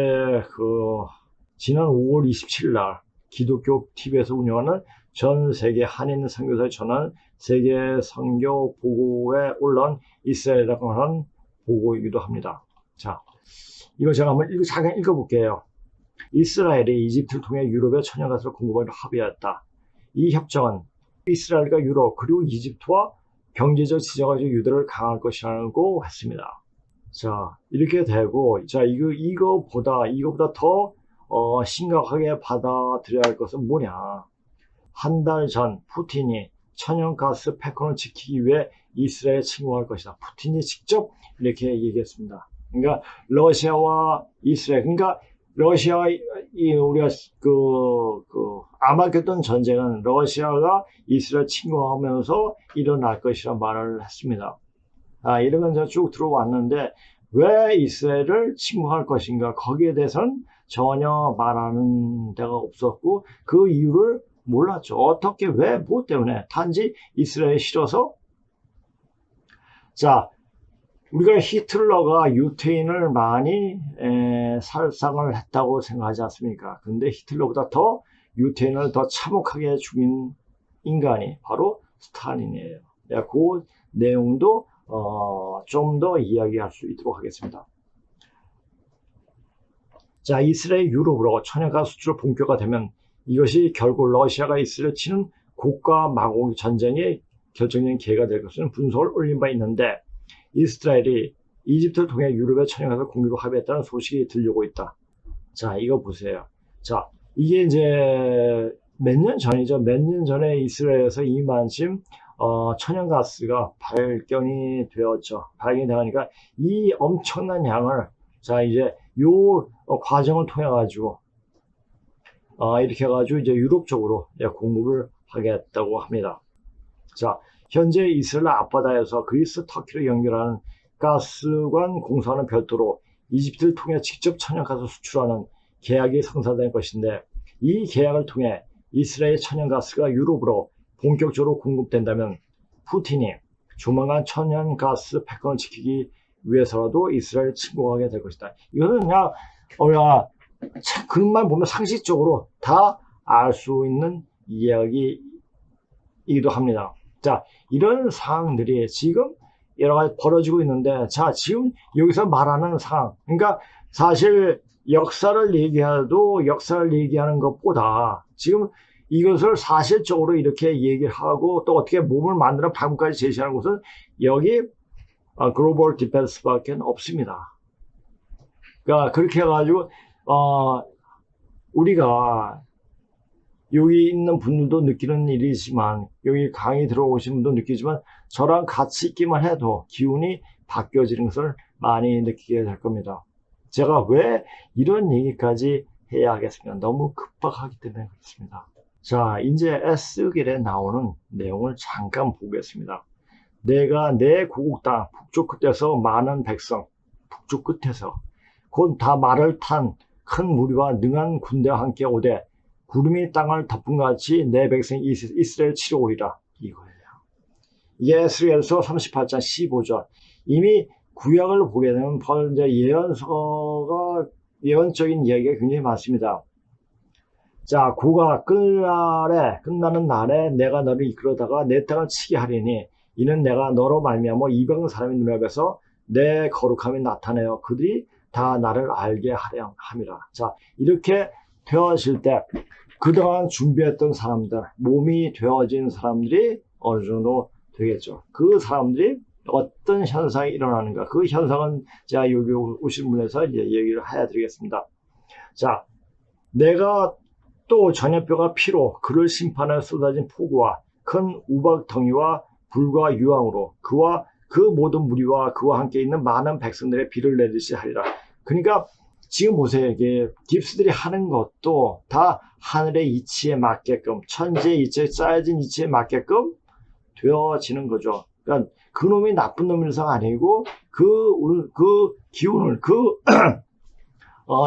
지난 5월 27일 날, 기독교 TV에서 운영하는 전 세계 한인 선교사에 전한 세계 선교 보고에 올라온 이스라엘이라고 하는 보고이기도 합니다. 자, 이거 제가 한번 잠깐 읽어볼게요. 이스라엘이 이집트를 통해 유럽의 천연가스를 공급하기로 합의했다. 이 협정은 이스라엘과 유럽 그리고 이집트와 경제적 지정학적 유대를 강할 것이라고 했습니다. 자, 이렇게 되고, 자, 이거보다 더 심각하게 받아들여야 할 것은 뭐냐. 한 달 전 푸틴이 천연가스 패권을 지키기 위해 이스라엘에 침공할 것이다. 푸틴이 직접 이렇게 얘기했습니다. 그러니까 러시아와 이스라엘, 그러니까 러시아와 우리가 아마겟돈 전쟁은 러시아가 이스라엘 침공하면서 일어날 것이라 말을 했습니다. 이런 건 제가 쭉 들어왔는데 왜 이스라엘을 침공할 것인가, 거기에 대해서는 전혀 말하는 데가 없었고 그 이유를 몰랐죠. 어떻게, 왜, 뭐 때문에. 단지 이스라엘이 싫어서. 자, 우리가 히틀러가 유태인을 많이 살상을 했다고 생각하지 않습니까? 근데 히틀러보다 더 유태인을 더 참혹하게 죽인 인간이 바로 스탈린이에요. 그 내용도 좀 더 이야기할 수 있도록 하겠습니다. 자, 이스라엘 유럽으로 천연가스 수출 본격화되면 이것이 결국 러시아가 이스라엘을 치는 국가 마곡 전쟁의 결정적인 계기가 될 것은 분석을 올린 바 있는데, 이스라엘이 이집트를 통해 유럽의 천연가스 공급을 합의했다는 소식이 들려오고 있다. 자, 이거 보세요. 자, 이게 이제 몇 년 전이죠. 몇 년 전에 이스라엘에서 이만큼 천연가스가 발견이 되었죠. 발견이 되니까 이 엄청난 양을, 자, 이제 요 과정을 통해 가지고 이렇게 해가지고 이제 유럽 쪽으로 공급을 하겠다고 합니다. 자, 현재 이스라엘 앞바다에서 그리스, 터키를 연결하는 가스관 공사는 별도로 이집트를 통해 직접 천연가스 수출하는 계약이 성사될 것인데, 이 계약을 통해 이스라엘 천연가스가 유럽으로 본격적으로 공급된다면 푸틴이 조만간 천연가스 패권을 지키기 위해서라도 이스라엘을 침공하게 될 것이다. 이거는 그냥 우리가 그것만 보면 상식적으로 다 알 수 있는 이야기이기도 합니다. 자, 이런 사항들이 지금 여러 가지 벌어지고 있는데, 자, 지금 여기서 말하는 상황, 그러니까 사실 역사를 얘기하는 것보다 지금 이것을 사실적으로 이렇게 얘기를 하고 또 어떻게 몸을 만드는 방법까지 제시하는 것은 여기 글로벌 디펜스밖에 없습니다. 그러니까 그렇게 해가지고 우리가 여기 있는 분들도 느끼는 일이지만, 여기 강의 들어오신 분도 느끼지만, 저랑 같이 있기만 해도 기운이 바뀌어지는 것을 많이 느끼게 될 겁니다. 제가 왜 이런 얘기까지 해야 하겠습니까? 너무 급박하기 때문에 그렇습니다. 자, 이제 에스겔에 나오는 내용을 잠깐 보겠습니다. 내가 내 고국 땅 북쪽 끝에서 많은 백성, 북쪽 끝에서 곧 다 말을 탄 큰 무리와 능한 군대와 함께 오되 구름이 땅을 덮은 같이 내 백성 이스라엘 치러 오리라, 이거예요. 이게 에스겔서 38장 15절. 이미 구약을 보게 되면 벌 이제 예언적인 이야기가 굉장히 많습니다. 자, 구가 끝나는 날에 내가 너를 이끌어다가 내 땅을 치게 하리니 이는 내가 너로 말미암아 이방 사람의 눈앞에서 내 거룩함이 나타내어 그들이 다 나를 알게 하려 함이라. 자, 이렇게 되어질 때 그동안 준비했던 사람들, 몸이 되어진 사람들이 어느 정도 되겠죠. 그 사람들이 어떤 현상이 일어나는가. 그 현상은 제가 여기 오신 분에서 이제 얘기를 해드리겠습니다. 자, 내가 또 전염병과 피로 그를 심판하여 쏟아진 폭우와 큰 우박덩이와 불과 유황으로 그와 그 모든 무리와 그와 함께 있는 많은 백성들의 비를 내리시 하리라. 그러니까 지금 보세요. 이게 깁스들이 하는 것도 다 하늘의 이치에 맞게끔, 천지의 이치에 짜여진 이치에 맞게끔 되어지는 거죠. 그러니까 그 놈이 나쁜 놈일상 아니고 그 기운을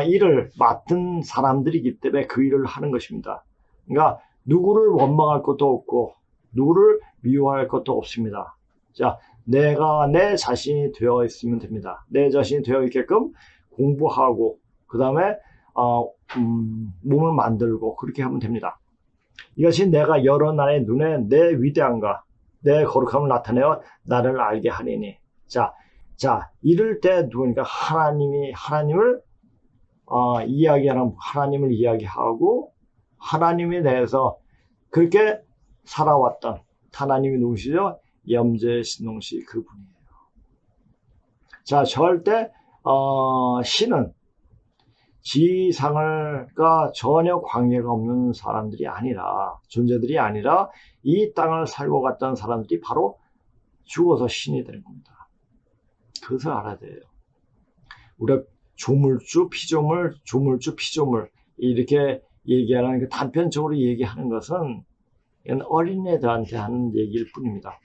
일을 맡은 사람들이기 때문에 그 일을 하는 것입니다. 그러니까 누구를 원망할 것도 없고 누구를 미워할 것도 없습니다. 자, 내가 내 자신이 되어 있으면 됩니다. 내 자신이 되어 있게끔 공부하고 그 다음에 몸을 만들고 그렇게 하면 됩니다. 이것이 내가 여러 나라의 눈에 내 위대함과 내 거룩함을 나타내어 나를 알게 하리니. 자, 이럴 때 누구니까 하나님을 이야기하는 하나님을 이야기하고 하나님에 대해서 그렇게 살아왔던 하나님이 누구시죠? 염제 신동시 그분이에요. 자, 절대 신은 지상을과 전혀 관계가 없는 사람들이 아니라 존재들이 아니라 이 땅을 살고 갔던 사람들이 바로 죽어서 신이 되는 겁니다. 그것을 알아야 돼요. 우리가 조물주, 피조물, 조물주, 피조물 이렇게 얘기하는 그 단편적으로 얘기하는 것은 어린애들한테 하는 얘기일 뿐입니다.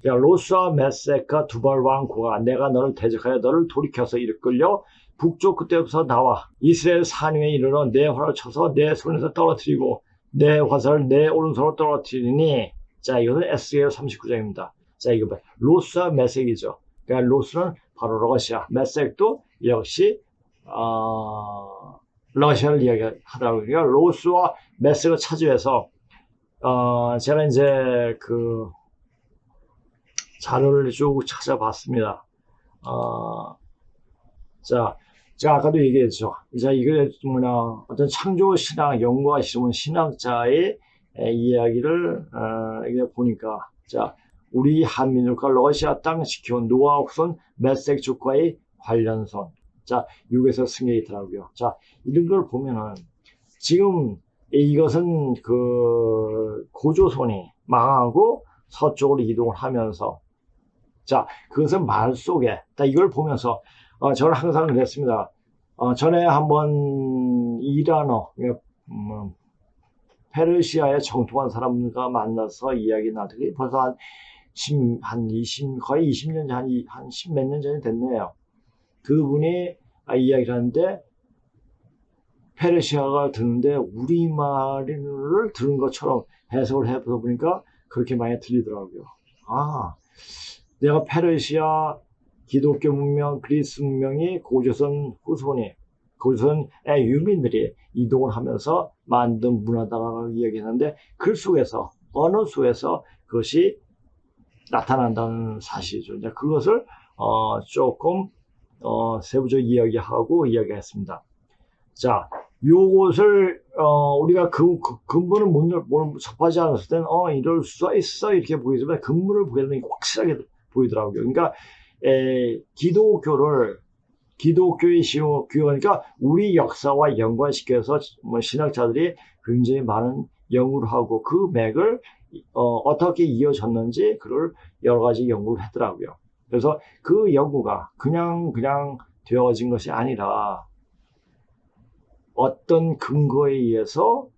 로스와 메섹과 두발왕 고가 내가 너를 대적하여 너를 돌이켜서 이끌려 북쪽 그때부터 나와 이스라엘 산위에 이르러 내 활을 쳐서 내 손에서 떨어뜨리고 내 화살을 내 오른손으로 떨어뜨리니. 자, 이것은 에스겔 39장입니다. 자, 이거 봐. 로스와 메섹이죠. 그러니까 로스는 바로 러시아, 메섹도 역시 러시아를 이야기하더라고요. 그러니까 로스와 메섹을 차지해서 제가 이제 그 자료를 쭉 찾아봤습니다. 제가 아까도 얘기했죠. 자, 이게 어떤 창조 신학 연구하시는 신학자의 이야기를 이게 보니까, 자, 우리 한민족과 러시아 땅 지켜온 노아 후손 메섹족과의 관련선. 자, 여기서 승계가 있더라고요. 자, 이런 걸 보면은 지금 이것은 그 고조선이 망하고 서쪽으로 이동을 하면서, 자, 그것은 말 속에, 이걸 보면서, 저는 항상 그랬습니다. 전에 한번 이란어, 페르시아에 정통한 사람과 만나서 이야기 나누기 벌써 거의 20년, 한 10몇 년 전이 됐네요. 그분이 이야기를 하는데, 페르시아가 듣는데 우리말을 들은 것처럼 해석을 해보다 보니까 그렇게 많이 들리더라고요. 내가 페르시아 기독교 문명, 그리스 문명이 고조선의 유민들이 이동을 하면서 만든 문화다라고 이야기했는데 글 속에서, 언어 속에서 그것이 나타난다는 사실이죠. 이제 그것을 조금 세부적으로 이야기했습니다. 자, 요것을 우리가 근본을 못 접하지 않았을 때는 이럴 수가 있어 이렇게 보이지만 근본을 보게 되면 확실하게 보이더라고요. 그러니까 기독교의 교회니까 우리 역사와 연관시켜서 신학자들이 굉장히 많은 연구를 하고 그 맥을 어떻게 이어졌는지 그걸 여러 가지 연구를 했더라고요. 그래서 그 연구가 그냥 되어진 것이 아니라 어떤 근거에 의해서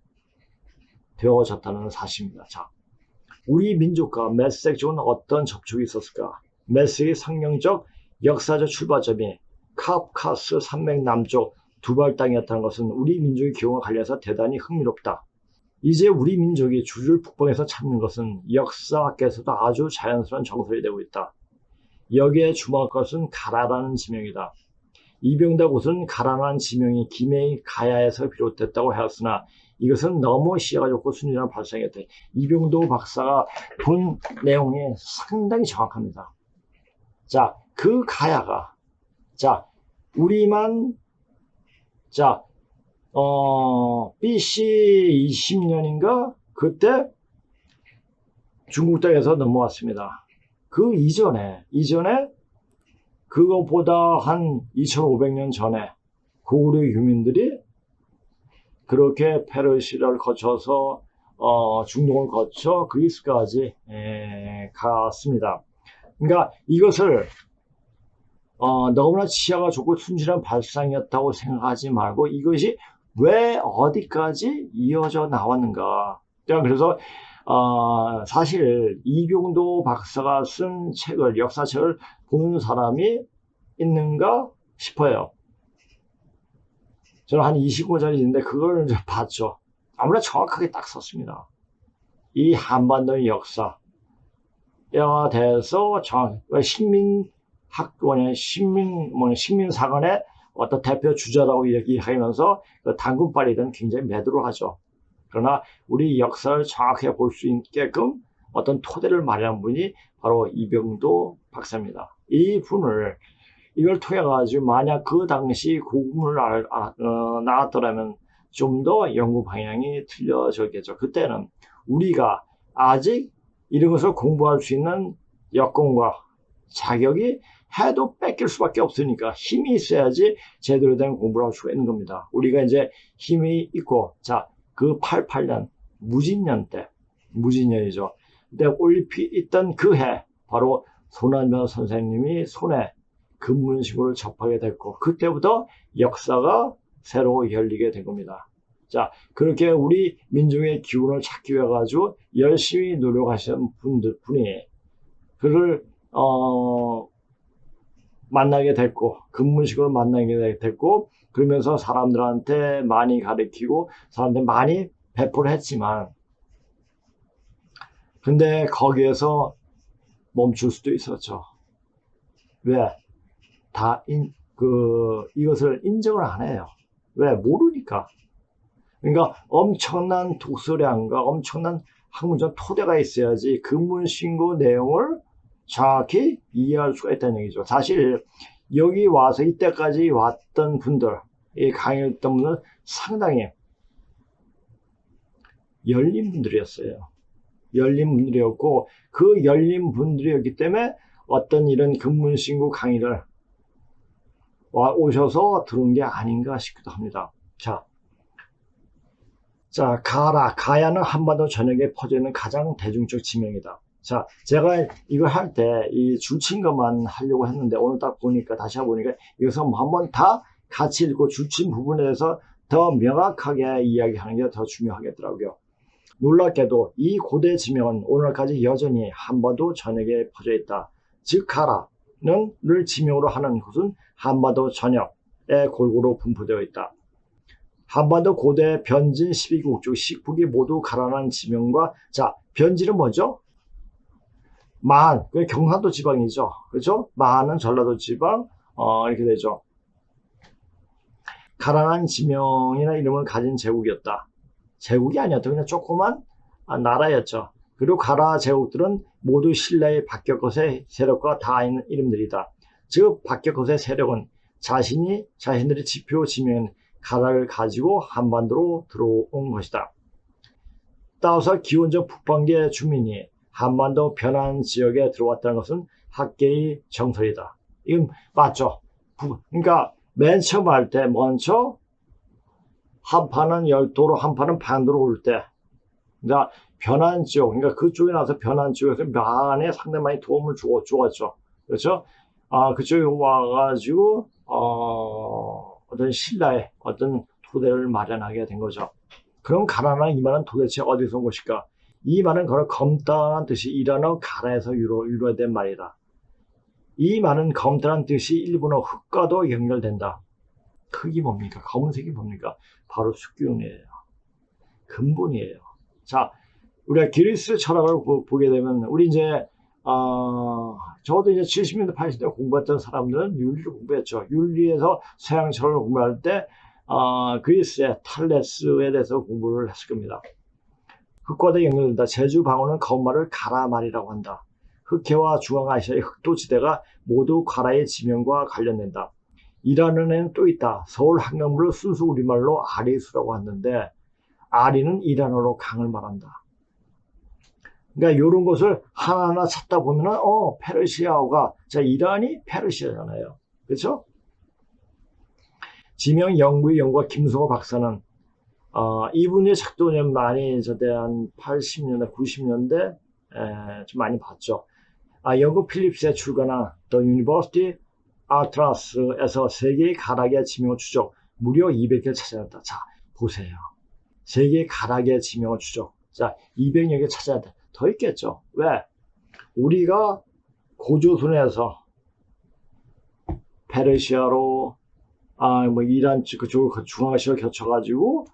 되어졌다는 사실입니다. 자, 우리 민족과 메섹족은 어떤 접촉이 있었을까? 메섹의 상령적 역사적 출발점이 카프카스 산맥 남쪽 두발 땅이었다는 것은 우리 민족의 기원과 관련해서 대단히 흥미롭다. 이제 우리 민족이 주를 북방에서 찾는 것은 역사학계에서도 아주 자연스러운 정설이 되고 있다. 여기에 주목할 것은 가라라는 지명이다. 이병다 곳은 가라라는 지명이 김해의 가야에서 비롯됐다고 하였으나 이것은 너무 시야가 좁고 순진한 발상이었다. 이병도 박사가 본 내용이 상당히 정확합니다. 자, 그 가야가, 자, 우리만, 자, BC 20년인가? 그때 중국 땅에서 넘어왔습니다. 그 이전에, 그거보다 한 2500년 전에 고구려 유민들이 그렇게 페르시아를 거쳐서 중동을 거쳐 그리스까지 갔습니다. 그러니까 이것을 너무나 치아가 좁고 순진한 발상이었다고 생각하지 말고 이것이 왜 어디까지 이어져 나왔는가. 그래서 사실 이병도 박사가 쓴 책을, 역사책을 보는 사람이 있는가 싶어요. 저는 한 20권짜리 있는데 그걸 이제 봤죠. 아무나 정확하게 딱 썼습니다. 이 한반도의 역사에 대해서 식민사관의 어떤 대표 주자라고 얘기하면서 그 당근발에 대한 굉장히 매도를 하죠. 그러나 우리 역사를 정확하게 볼 수 있게끔 어떤 토대를 마련한 분이 바로 이병도 박사입니다. 이 분을 이걸 통해 가지고 만약 그 당시 고금을 나왔더라면 좀 더 연구 방향이 틀려졌겠죠. 그때는 우리가 아직 이런 것을 공부할 수 있는 여건과 자격이 해도 뺏길 수밖에 없으니까 힘이 있어야지 제대로 된 공부를 할 수가 있는 겁니다. 우리가 이제 힘이 있고, 자, 그 88년 무진년이죠. 근데 올림픽 있던 그 해 바로 손한명 선생님이 손에 금문신고를 접하게 됐고 그때부터 역사가 새로 열리게 된 겁니다. 자, 그렇게 우리 민족의 기운을 찾기 위해 가지고 열심히 노력하시는 분이 그를 만나게 됐고 금문식으로 만나게 됐고 그러면서 사람들한테 많이 가르치고 사람들 많이 배포를 했지만 근데 거기에서 멈출 수도 있었죠. 왜? 이것을 인정을 안 해요. 왜? 모르니까. 그러니까 엄청난 독서량과 엄청난 학문적 토대가 있어야지 금문신고 내용을 정확히 이해할 수가 있다는 얘기죠. 사실 여기 와서 이때까지 왔던 분들, 이 강의했던 분들은 상당히 열린 분들이었어요. 열린 분들이었고 그 열린 분들이었기 때문에 어떤 이런 금문신고 강의를 오셔서 들은 게 아닌가 싶기도 합니다. 자, 가야는 한반도 전역에 퍼져있는 가장 대중적 지명이다. 자, 제가 이거 할 때 이 줄친 것만 하려고 했는데 오늘 딱 보니까 다시 보니까 이것은 한번 다 같이 읽고 줄친 부분에 대해서 더 명확하게 이야기하는 게 더 중요하겠더라고요. 놀랍게도 이 고대 지명은 오늘까지 여전히 한반도 전역에 퍼져 있다. 즉 가라는 를 지명으로 하는 곳은 한반도 전역에 골고루 분포되어 있다. 한반도 고대 변진 12개국 중 10국이 모두 가라는 지명과 자, 변진은 뭐죠? 마한, 그 경상도 지방이죠. 그렇죠? 마한은 전라도 지방, 이렇게 되죠. 가라는 지명이나 이름을 가진 제국이었다. 제국이 아니었다. 그냥 조그만 나라였죠. 그리고 가라 제국들은 모두 신라의 박격것의 세력과 다 있는 이름들이다. 즉 박격것의 세력은 자신들의 지표 지명인 가라를 가지고 한반도로 들어온 것이다. 따라서 기원전 북방계 주민이 한반도 변환 지역에 들어왔다는 것은 학계의 정설이다. 이건 맞죠? 그러니까 맨 처음 할 때 먼저 한파는 열도로 한파는 반도로 올 때 그러니까 변환 지역 그러니까 그쪽에 나서 변환 지역에서 많이 상당히 많이 도움을 주었죠. 그렇죠? 그쪽에 와가지고 어떤 신라의 어떤 토대를 마련하게 된 거죠. 그럼 가라는 이 말은 도대체 어디서 온 것일까? 이 말은 그런 검다란 뜻이 일어나 가라에서 유래된 말이다. 이 말은 검다란 뜻이 일본어 흑과도 연결된다. 흑이 뭡니까? 검은색이 뭡니까? 바로 숙기운이에요. 근본이에요. 자, 우리가 그리스 철학을 보게 되면 우리 이제 저도 이제 70년대 80년대 공부했던 사람들은 윤리를 공부했죠. 윤리에서 서양 철학을 공부할 때 그리스의 탈레스에 대해서 공부를 했을 겁니다. 흑과도 연결된다. 제주 방언은 거짓말을 가라말이라고 한다. 흑해와 중앙아시아의 흑도지대가 모두 가라의 지명과 관련된다. 이란에는 또 있다. 서울 한강물을 순수 우리말로 아리수라고 하는데 아리는 이란어로 강을 말한다. 그러니까 이런 것을 하나하나 찾다 보면은 페르시아어가 자 이란이 페르시아잖아요. 그렇죠? 지명 연구의 연구가 김성호 박사는 이분의 책도 좀 많이 저때 한 80년대, 90년대 좀 많이 봤죠. 영국 필립스에 출간한 The University Atlas에서 세계의 가락의 지명을 추적 무려 200개를 찾아냈다. 자, 보세요. 세계의 가락의 지명을 추적. 자, 200여 개 찾아야 돼. 더 있겠죠. 왜? 우리가 고조선에서 페르시아로 뭐 이란 그쪽 중앙아시아를 거쳐가지고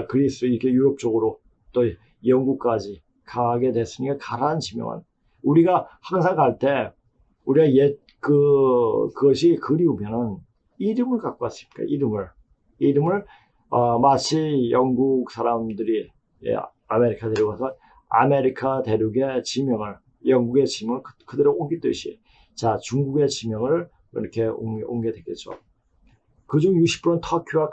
그리스 이렇게 유럽 쪽으로 또 영국까지 가게 됐으니까 가라는 지명은 우리가 항상 갈 때 우리가 그것이 그리우면은 이름을 갖고 왔습니까? 이름을 마치 영국 사람들이 아메리카 데려가서 아메리카 대륙의 지명을 영국의 지명을 그대로 옮기듯이 자 중국의 지명을 이렇게 옮게 되겠죠. 그중 60%는 터키와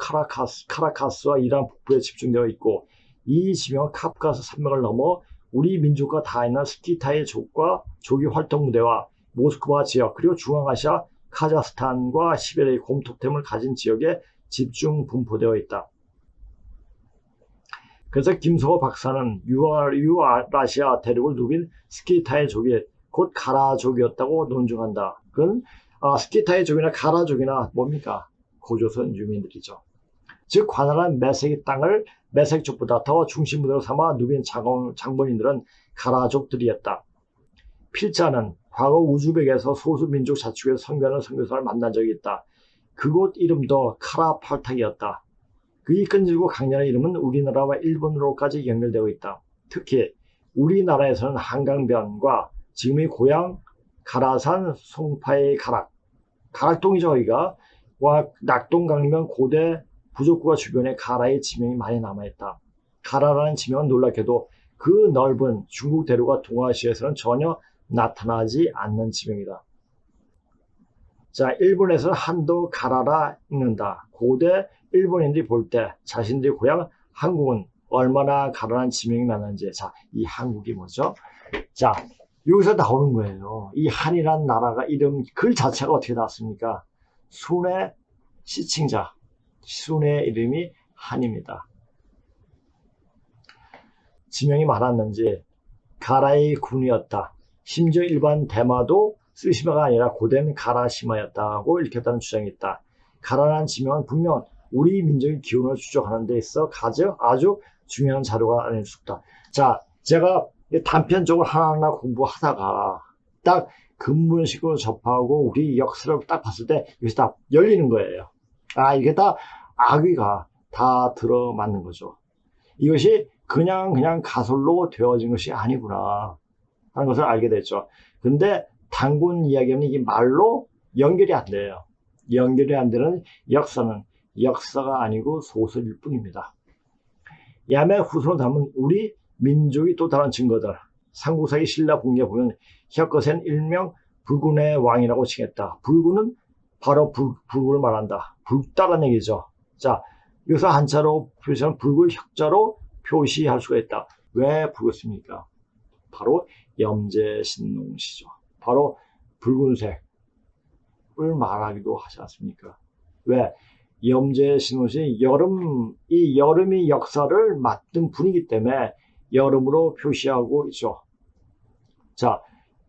카라카스와 이란 북부에 집중되어 있고 이 지명은 카프카스 산맥을 넘어 우리 민족과 다 있는 스키타의 족과 조기 활동 무대와 모스크바 지역 그리고 중앙아시아 카자흐스탄과 시베리아의 곰톡템을 가진 지역에 집중 분포되어 있다. 그래서 김성호 박사는 유아라시아 대륙을 누빈 스키타의 족이 곧 가라족이었다고 논증한다. 그건 스키타의 족이나 가라족이나 뭡니까? 고조선 유민들이죠. 즉 관할한 메섹의 땅을 메섹족보다 더 중심부대로 삼아 누빈 장본인들은 가라족들이었다. 필자는 과거 우즈벡에서 소수민족 자축에서 선교하는 선교사를 만난 적이 있다. 그곳 이름도 카라팔탁이었다. 그이 끈질고 강렬한 이름은 우리나라와 일본으로까지 연결되어 있다. 특히 우리나라에서는 한강변과 지금의 고향 가라산 송파의 가락동이죠. 여기가 와 낙동강이면 고대 부족구가 주변에 가라의 지명이 많이 남아있다. 가라라는 지명은 놀랍게도 그 넓은 중국 대륙과 동아시아에서는 전혀 나타나지 않는 지명이다. 자, 일본에서는 한도 가라라 읽는다. 고대 일본인들이 볼 때 자신들의 고향 한국은 얼마나 가라란 지명이 많은지. 자, 이 한국이 뭐죠? 자, 여기서 나오는 거예요. 이 한이라는 나라가 이름 글 자체가 어떻게 나왔습니까? 순의 시칭자, 순의 이름이 한입니다. 지명이 많았는지 가라의 군이었다. 심지어 일반 대마도 쓰시마가 아니라 고된 가라시마였다고 읽혔다는 주장이 있다. 가라라는 지명은 분명 우리 민족의 기운을 추적하는 데 있어 아주 중요한 자료가 아닐 수 없다. 자, 제가 단편적으로 하나하나 공부하다가 딱 근문식으로 접하고 우리 역사를 딱 봤을 때 여기서 다 열리는 거예요. 이게 다 악의가 다 들어맞는 거죠. 이것이 그냥 가설로 되어진 것이 아니구나 하는 것을 알게 됐죠. 근데 단군 이야기하면 이게 말로 연결이 안 돼요. 연결이 안 되는 역사는 역사가 아니고 소설일 뿐입니다. 야매 후손을 담은 우리 민족이 또 다른 증거들. 삼국사기 신라 붕괴 보면 혁거세는 일명 불군의 왕이라고 칭했다. 불군은 바로 불군을 말한다. 붉다는 얘기죠. 자, 여기서 한자로 표시하는 붉을 혁자로 표시할 수가 있다. 왜 붉었습니까? 바로 염제신농시죠. 바로 붉은색을 말하기도 하지 않습니까? 왜? 염제신농시 이 여름의 역사를 맞든 분이기 때문에 여름으로 표시하고 있죠. 자,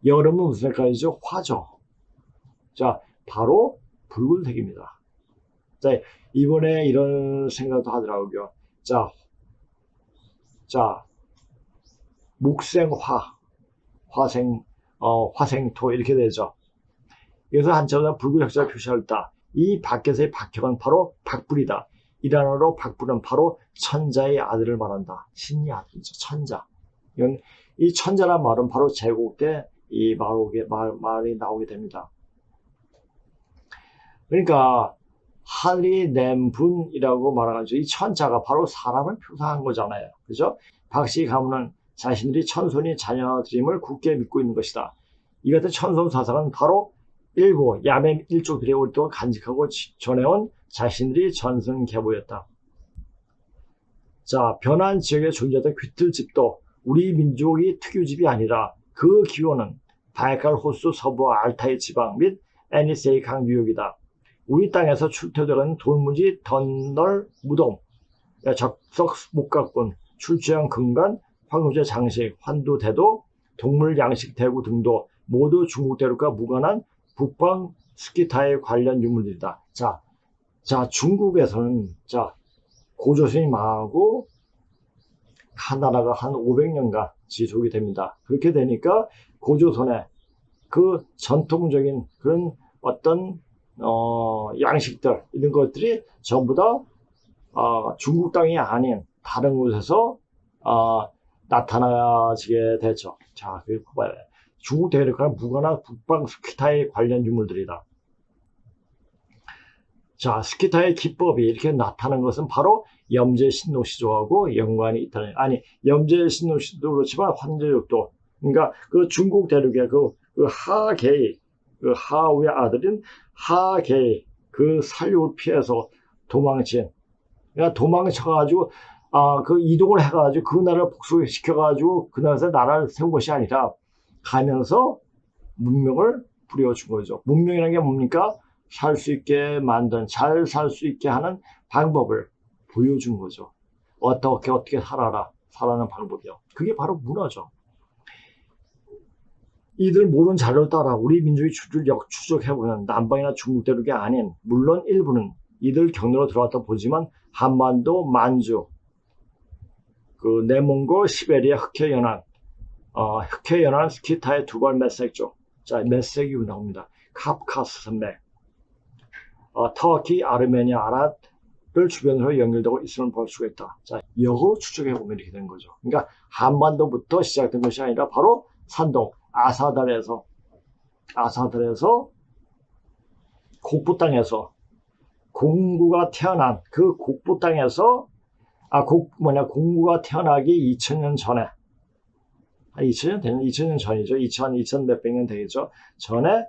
여름은 무슨 색깔이죠? 화죠. 자, 바로 붉은색입니다. 자, 이번에 이런 생각도 하더라고요. 자, 목생화, 화생토 이렇게 되죠. 그래서 한자로 붉은 혁자를 표시했다. 이 밖에서의 박혁은 바로 박불이다. 이란어로 박불은 바로 천자의 아들을 말한다. 신의 아들이죠. 천자. 이 천자란 말은 바로 제국 때 이 말이 나오게 됩니다. 그러니까 하늘이 낸 분이라고 말하죠. 이 천자가 바로 사람을 표상한 거잖아요. 그죠? 박씨 가문은 자신들이 천손이 자녀들임을 굳게 믿고 있는 것이다. 이 같은 천손 사상은 바로 일부 야매 일족들이 오랫동안 간직하고 전해온 자신들이 전승계보였다. 자, 변한 지역에 존재했던 귀틀집도 우리 민족이 특유집이 아니라 그 기원은 바이칼 호수 서부 알타이 지방 및 에니세이 강 유역이다. 우리 땅에서 출토되는 돌무지, 덧널, 무덤, 적석 목각분, 출주형 금관, 황금제 장식, 환두 대도, 동물 양식 대구 등도 모두 중국 대륙과 무관한 북방 스키타의 관련 유물들이다. 자, 중국에서는 고조선이 망하고 한 나라가 한 500년간 지속이 됩니다. 그렇게 되니까 고조선의 그 전통적인 그런 어떤 양식들 이런 것들이 전부 다 중국 땅이 아닌 다른 곳에서 나타나지게 되죠. 자, 그리고 봐요. 중국 대륙과 무관한 북방 스키타의 관련 유물들이다. 자, 스키타의 기법이 이렇게 나타난 것은 바로 염제신노시조하고 연관이 있다는, 아니, 염제신노시도 그렇지만 환제족도, 그러니까 그 중국 대륙의 그 하계의, 그 하우의 아들인 하계의 그 살육을 피해서 도망친, 그러니까 도망쳐가지고, 그 이동을 해가지고 그 나라를 복수시켜가지고 그 나라에서 나라를 세운 것이 아니라 가면서 문명을 부려준 거죠. 문명이라는 게 뭡니까? 살 수 있게 만든, 잘 살 수 있게 하는 방법을 보여준 거죠. 어떻게 살아라는 방법이요. 그게 바로 문화죠. 이들 모든 자료를 따라 우리 민족의 주를 추적해보면 남방이나 중국 대륙이 아닌, 물론 일부는 이들 경로로 들어왔다 보지만 한반도, 만주, 그 내몽골, 시베리아, 흑해연안 스키타의 두발 메색 쪽. 자, 메색이 나옵니다. 카프카스 산맥, 터키, 아르메니아, 아랍을 주변으로 연결되고 있음을 볼 수가 있다. 자, 역으로 추적해보면 이렇게 된 거죠. 그러니까 한반도부터 시작된 것이 아니라 바로 산동, 아사달에서 곡부 땅에서 공구가 태어난 그 곡부 땅에서 공구가 태어나기 2000년 전에, 2000년 전이죠. 2000 몇백 년 되겠죠. 전에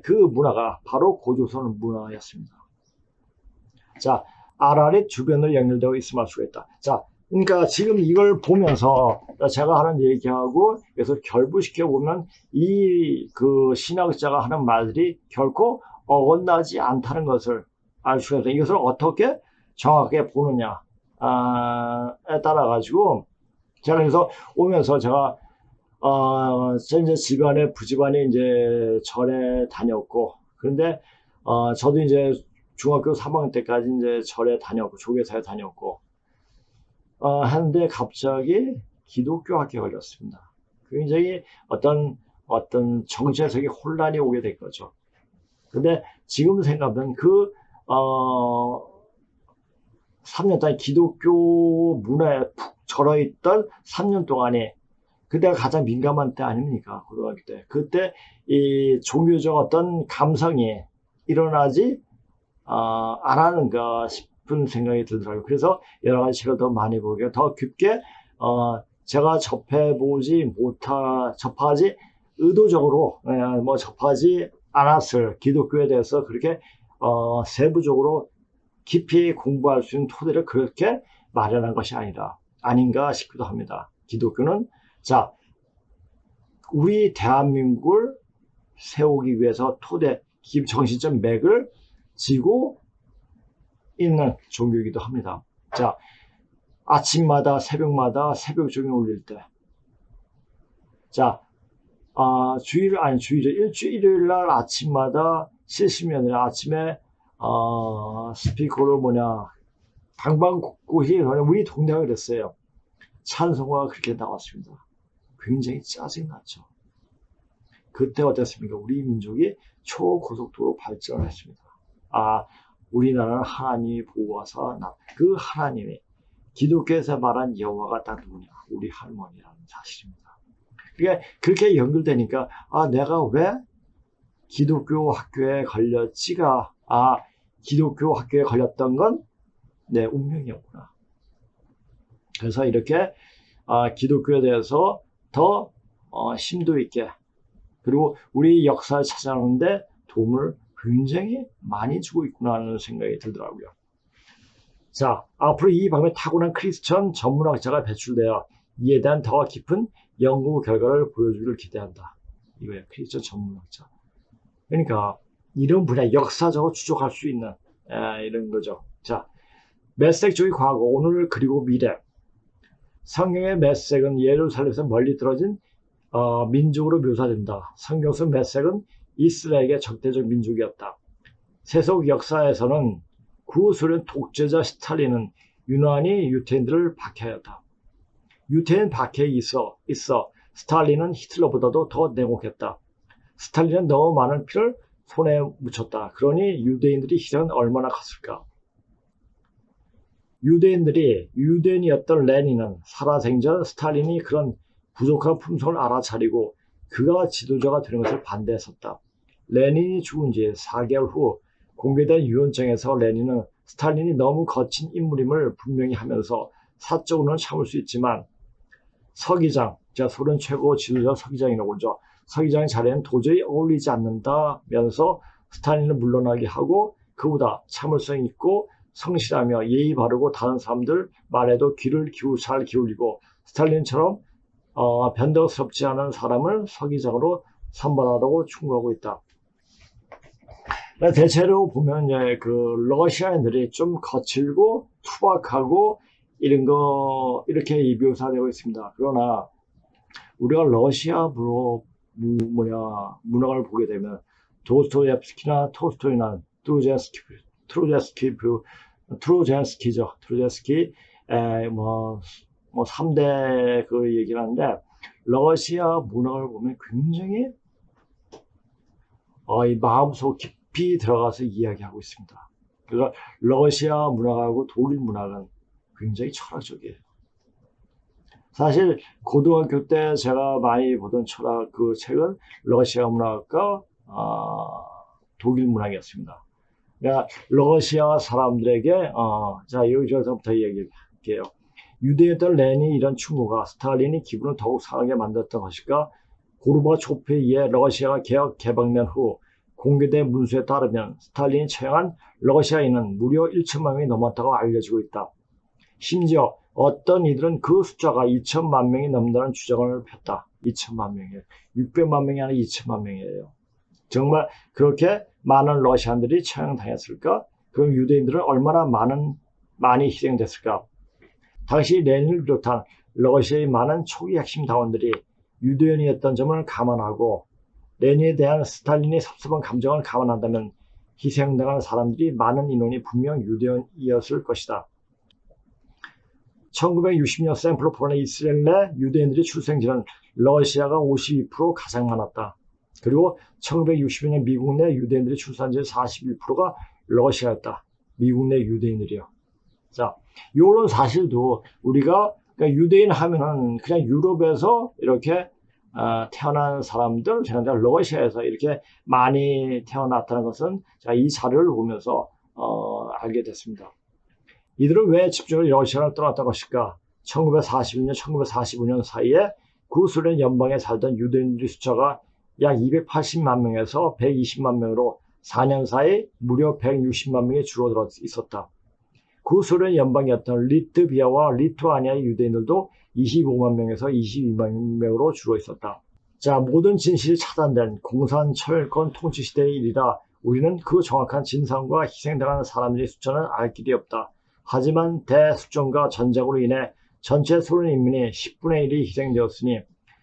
그 문화가 바로 고조선 문화였습니다. 자, 아라리 주변을 연결되어 있음을 알 수가 있다. 자, 그러니까 지금 이걸 보면서 제가 하는 얘기하고 그래서 결부시켜 보면 이 그 신학자가 하는 말들이 결코 어긋나지 않다는 것을 알 수가 있다. 이것을 어떻게 정확하게 보느냐에 따라 가지고 제가 그래서 오면서 제가 이제 집안에 부집안이 이제 절에 다녔고, 그런데 저도 이제 중학교 3학년 때까지 이제 절에 다녔고 조계사에 다녔고 하는데 갑자기 기독교 학교에 걸렸습니다. 굉장히 어떤 정체성의 혼란이 오게 된 거죠. 근데 지금 생각하면 그 3년 동안 기독교 문화에 푹 절어있던 3년 동안에 그때가 가장 민감한 때 아닙니까? 고등학교 때. 그때 이 종교적 어떤 감성이 일어나지 않았는가 싶은 생각이 들더라고요. 그래서 여러 가지 책을 더 많이 보게, 더 깊게 제가 접하지 의도적으로 접하지 않았을 기독교에 대해서 그렇게 세부적으로 깊이 공부할 수 있는 토대를 그렇게 마련한 것이 아닌가 싶기도 합니다. 기독교는 자, 우리 대한민국을 세우기 위해서 토대, 정신적 맥을 지고 있는 종교이기도 합니다. 자, 아침마다 새벽마다 새벽종이 울릴 때, 자, 일주일일 날 아침마다 70년에 아침에 스피커로 방방곡곡이 우리 동네가 그랬어요. 찬송가가 그렇게 나왔습니다. 굉장히 짜증났죠. 그때 어땠습니까? 우리 민족이 초고속도로 발전을 했습니다. 우리나라는 하나님이 보호하사 그 하나님이 기독교에서 말한 여호와가 딱 누구냐? 우리 할머니라는 사실입니다. 그게 그렇게 연결되니까 내가 왜 기독교 학교에 걸렸지가 기독교 학교에 걸렸던 건 내 운명이었구나. 그래서 이렇게 기독교에 대해서 더 심도 있게, 그리고 우리 역사를 찾아오는데 도움을 굉장히 많이 주고 있구나 하는 생각이 들더라고요. 자, 앞으로 이 방법에 타고난 크리스천 전문학자가 배출되어 이에 대한 더 깊은 연구 결과를 보여주기를 기대한다. 이거야, 크리스천 전문학자. 그러니까 이런 분야 역사적으로 추적할 수 있는 이런 거죠. 자, 메섹적인 과거, 오늘 그리고 미래. 성경의 메섹은 예루살렘에서 멀리 떨어진 민족으로 묘사된다. 성경 속 메섹은 이스라엘의 적대적 민족이었다. 세속 역사에서는 구소련 독재자 스탈린은 유난히 유태인들을 박해하였다. 유태인 박해에 있어 스탈린은 히틀러보다도 더 냉혹했다. 스탈린은 너무 많은 피를 손에 묻혔다. 그러니 유대인들이 희생은 얼마나 컸을까? 유대인이었던 레닌은 살아생전 스탈린이 그런 부족한 품성을 알아차리고 그가 지도자가 되는 것을 반대했었다. 레닌이 죽은 지 4개월 후 공개된 유언장에서 레닌은 스탈린이 너무 거친 인물임을 분명히 하면서 사적으로는 참을 수 있지만 서기장, 소련 최고 지도자 서기장이라고 그러죠. 서기장의 자리에는 도저히 어울리지 않는다면서 스탈린을 물러나게 하고 그보다 참을성 있고 성실하며 예의 바르고 다른 사람들 말에도 귀를 잘 기울이고 스탈린처럼 변덕스럽지 않은 사람을 서기장으로 선발하라고 충고하고 있다. 대체로 보면 그 러시아인들이 좀 거칠고 투박하고 이런 거 이렇게 묘사되고 있습니다. 그러나 우리가 러시아 문학을 보게 되면 도스토옙스키나 톨스토이나 트루젠스키 3대 그 얘기를 하는데 러시아 문학을 보면 굉장히 이 마음속 깊이 들어가서 이야기하고 있습니다. 그래서 러시아 문학하고 독일 문학은 굉장히 철학적이에요. 사실 고등학교 때 제가 많이 보던 철학 그 책은 러시아 문학과 독일 문학이었습니다. 그러니까 러시아 사람들에게 자 여기서부터 얘기할게요. 유대였던 레닌이 이런 충고가 스탈린이 기분을 더욱 상하게 만들었던 것일까? 고르바초프에 의해 러시아가 개방된 후 공개된 문서에 따르면 스탈린이 처형한 러시아인은 무려 1천만 명이 넘었다고 알려지고 있다. 심지어 어떤 이들은 그 숫자가 2천만 명이 넘는다는 주장을 폈다. 2천만 명이에요. 600만 명이 아니라 2천만 명이에요. 정말 그렇게 많은 러시아인들이 처형당했을까? 그럼 유대인들은 얼마나 많이 희생됐을까? 당시 레닌을 비롯한 러시아의 많은 초기 핵심 다원들이 유대인이었던 점을 감안하고 레닌에 대한 스탈린의 섭섭한 감정을 감안한다면 희생당한 사람들이 많은 인원이 분명 유대인이었을 것이다. 1960년 샘플로폰의 이스라엘 내 유대인들의 출생지는 러시아가 52% 가장 많았다. 그리고 1960년 미국 내 유대인들의 출산지 41%가 러시아였다. 미국 내 유대인들이요. 자, 이런 사실도 우리가 그러니까 유대인 하면은 그냥 유럽에서 이렇게 태어난 사람들, 러시아에서 이렇게 많이 태어났다는 것은 이 자료를 보면서 알게 됐습니다. 이들은 왜 집중을 러시아를 떠났던 것일까? 1941년, 1945년 사이에 구소련 연방에 살던 유대인들의 숫자가 약 280만 명에서 120만 명으로 4년 사이 무려 160만 명이 줄어들어 있었다. 구소련 연방이었던 리트비아와 리투아니아의 유대인들도 25만 명에서 22만 명으로 줄어 있었다. 자, 모든 진실이 차단된 공산철권 통치시대의 일이라 우리는 그 정확한 진상과 희생당하는 사람들의 숫자는 알 길이 없다. 하지만 대수정과 전쟁으로 인해 전체 소련 인민의 10분의 1이 희생되었으니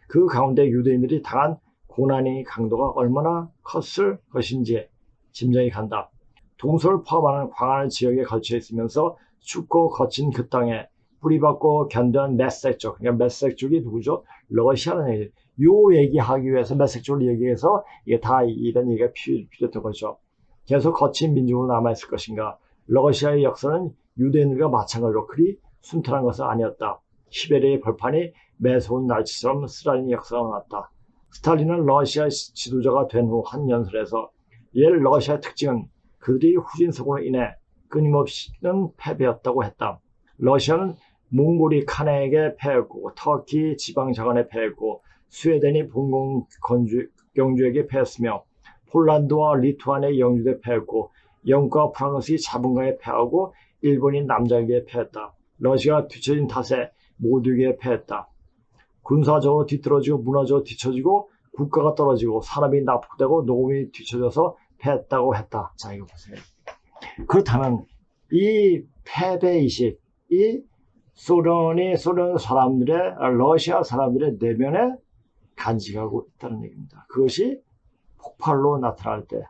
그 가운데 유대인들이 당한 고난의 강도가 얼마나 컸을 것인지 짐작이 간다. 동서를 포함하는 광활한 지역에 걸쳐 있으면서 춥고 거친 그 땅에 뿌리박고 견뎌한 메섹족, 그러니까 메섹족이 누구죠? 러시아라는 얘기. 요 얘기하기 위해서 메섹족을 얘기해서 이게 다 이런 얘기가 필요했던 거죠. 계속 거친 민족으로 남아있을 것인가? 러시아의 역사는 유대인들과 마찬가지로 그리 순탄한 것은 아니었다. 시베리아의 벌판이 매서운 날치처럼 스탈린의 역사가 나왔다. 스탈린은 러시아 지도자가 된 후 한 연설에서 러시아의 특징은 그들이 후진성으로 인해 끊임없이는 패배였다고 했다. 러시아는 몽골이 칸에게 패했고 터키 지방자관에 패했고 스웨덴이 본공 영주에게 패했으며 폴란드와 리투아니아의 영주에 패했고 영국과 프랑스의 자본가에 패하고 일본이 남자에게 패했다. 러시아가 뒤처진 탓에 모두에게 패했다. 군사적으로 뒤떨어지고 문화적으로 뒤처지고 국가가 떨어지고 사람이 납득되고 노동이 뒤처져서 패했다고 했다. 자, 이거 보세요. 그렇다면 이 패배의식, 이 소련 사람들의, 러시아 사람들의 내면에 간직하고 있다는 얘기입니다. 그것이 폭발로 나타날 때,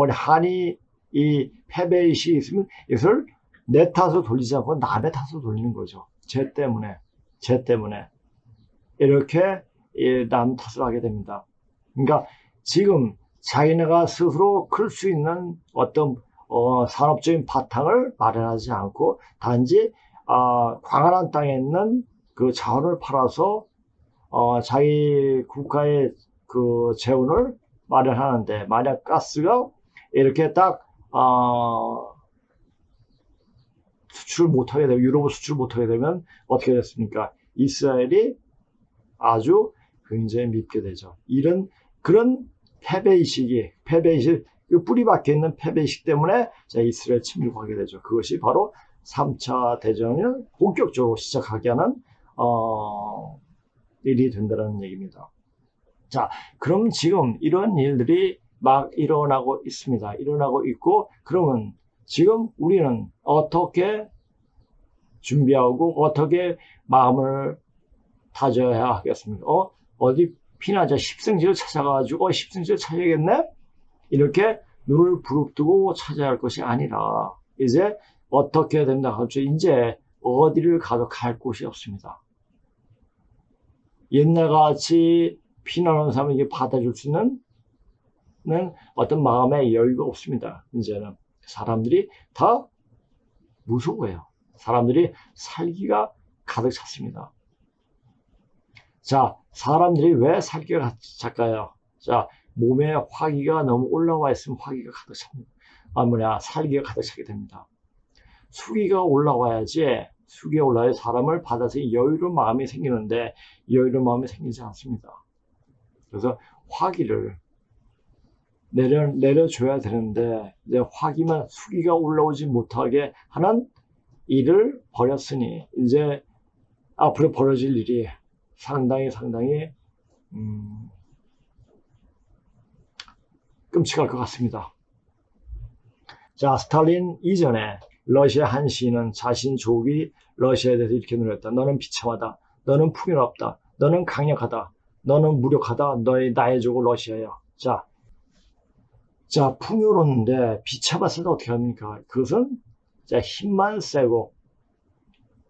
한이 이 패배의식이 있으면 이것을 내 탓으로 돌리지 않고 남의 탓으로 돌리는 거죠. 쟤 때문에 이렇게 남 탓을 하게 됩니다. 그러니까 지금 자기네가 스스로 클 수 있는 어떤 산업적인 바탕을 마련하지 않고 단지 광활한 땅에 있는 그 자원을 팔아서 자기 국가의 그 재원을 마련하는데, 만약 가스가 이렇게 딱 수출 못하게 되면, 유럽을 수출 못하게 되면 어떻게 됐습니까? 이스라엘이 아주 굉장히 밉게 되죠. 그런 패배의식, 뿌리 박혀 있는 패배의식 때문에 이스라엘 침략을 하게 되죠. 그것이 바로 3차 대전을 본격적으로 시작하게 하는, 일이 된다는 얘기입니다. 자, 그럼 지금 이런 일들이 막 일어나고 있습니다. 일어나고 있고, 그러면 지금 우리는 어떻게 준비하고 어떻게 마음을 다져야 하겠습니까? 어디 피난자 십승지를 찾아가지고 십승지를 찾아야겠네? 이렇게 눈을 부릅뜨고 찾아야 할 것이 아니라 이제 어떻게 해야 된다? 이제 어디를 가도 갈 곳이 없습니다. 옛날같이 피난 온 사람에게 받아줄 수 있는 어떤 마음의 여유가 없습니다. 이제는 사람들이 다 무서워요. 사람들이 살기가 가득 찼습니다. 자, 사람들이 왜 살기가 찼까요? 자, 몸에 화기가 너무 올라와 있으면 화기가 가득 찹니다. 살기가 가득 차게 됩니다. 수기가 올라와야지, 사람을 받아서 여유로운 마음이 생기는데, 여유로운 마음이 생기지 않습니다. 그래서 화기를 내려줘야 되는데, 이제 수기가 올라오지 못하게 하는 일을 벌였으니, 이제 앞으로 벌어질 일이 상당히 끔찍할 것 같습니다. 자, 스탈린 이전에 러시아 한 시인은 자신 조국이 러시아에 대해서 이렇게 노래했다. 너는 비참하다. 너는 풍요롭다. 너는 강력하다. 너는 무력하다. 나의 조국 러시아야. 자, 풍요로운데 비참했을 때 어떻게 합니까? 그것은 힘만 세고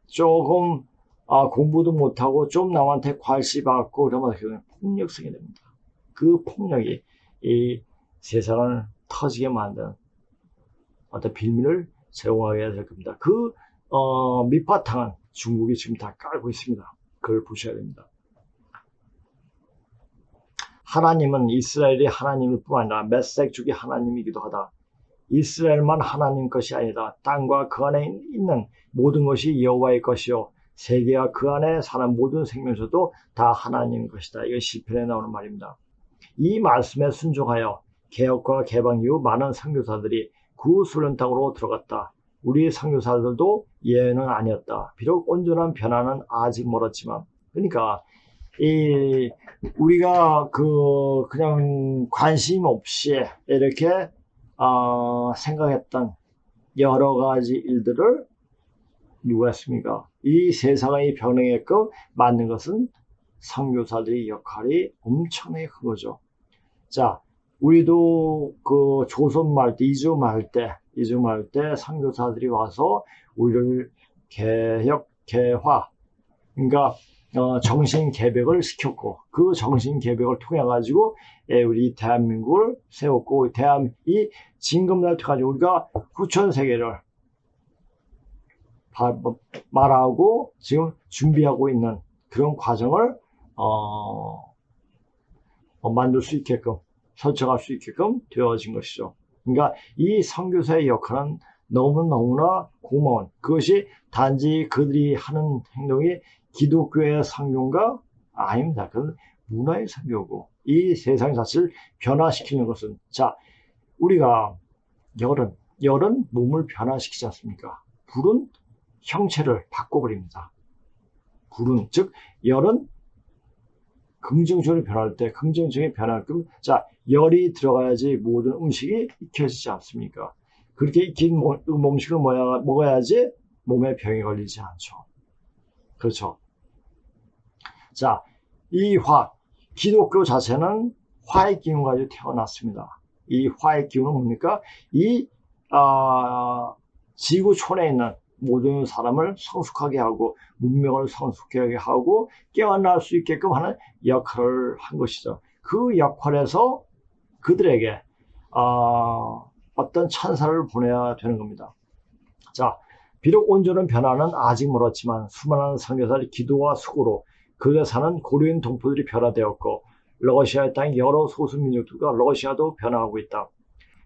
조금 공부도 못하고 좀 남한테 괄시받고 그러면 폭력성이 됩니다. 그 폭력이 이 세상을 터지게 만든 어떤 빌미를 제공하게 될 겁니다. 그 밑바탕은 중국이 지금 다 깔고 있습니다. 그걸 보셔야 됩니다. 하나님은 이스라엘이 하나님일 뿐 아니라 메섹족이 하나님이기도 하다. 이스라엘만 하나님 것이 아니다. 땅과 그 안에 있는 모든 것이 여호와의 것이요 세계와 그 안에 사는 모든 생명체도 다 하나님 것이다. 이거 시편에 나오는 말입니다. 이 말씀에 순종하여 개혁과 개방 이후 많은 선교사들이 구소련 땅으로 들어갔다. 우리 선교사들도 예외는 아니었다. 비록 온전한 변화는 아직 멀었지만, 그러니까 우리가 그냥 관심 없이 이렇게 생각했던 여러 가지 일들을 누가 했습니까? 이 세상의 변화에끔 만든 것은 선교사들의 역할이 엄청나게 큰 거죠. 자, 우리도 그 조선 말 때, 이주말 때 선교사들이 와서 우리를 개혁, 개화, 그러니까 정신 개벽을 시켰고, 그 정신 개벽을 통해 가지고 우리 대한민국을 세웠고, 이 징검다리를 통해 가지고 우리가 후천 세계를 말하고 지금 준비하고 있는 그런 과정을 만들 수 있게끔, 설정할 수 있게끔 되어진 것이죠. 그러니까 이 선교사의 역할은 너무너무나 고마운, 그것이 단지 그들이 하는 행동이 기독교의 선교가 아닙니다. 그건 문화의 선교고, 이 세상 자체를 변화시키는 것은, 자, 우리가 열은 몸을 변화시키지 않습니까? 불은 형체를 바꿔버립니다. 불은, 즉 열은 긍정적으로 변할 때 긍정적인 변화를 끔, 자, 열이 들어가야지 모든 음식이 익혀지지 않습니까? 그렇게 익힌 음식을 먹어야지 몸에 병이 걸리지 않죠. 그렇죠. 자, 기독교 자체는 화의 기운 가지고 태어났습니다. 이 화의 기운은 뭡니까? 지구촌에 있는 모든 사람을 성숙하게 하고 문명을 성숙하게 하고 깨어날 수 있게끔 하는 역할을 한 것이죠. 그 역할에서 그들에게 어떤 찬사를 보내야 되는 겁니다. 자, 비록 온전한 변화는 아직 멀었지만 수많은 선교사의 기도와 수고로 그에 사는 고려인 동포들이 변화되었고 러시아의 땅 여러 소수민족들과 러시아도 변화하고 있다.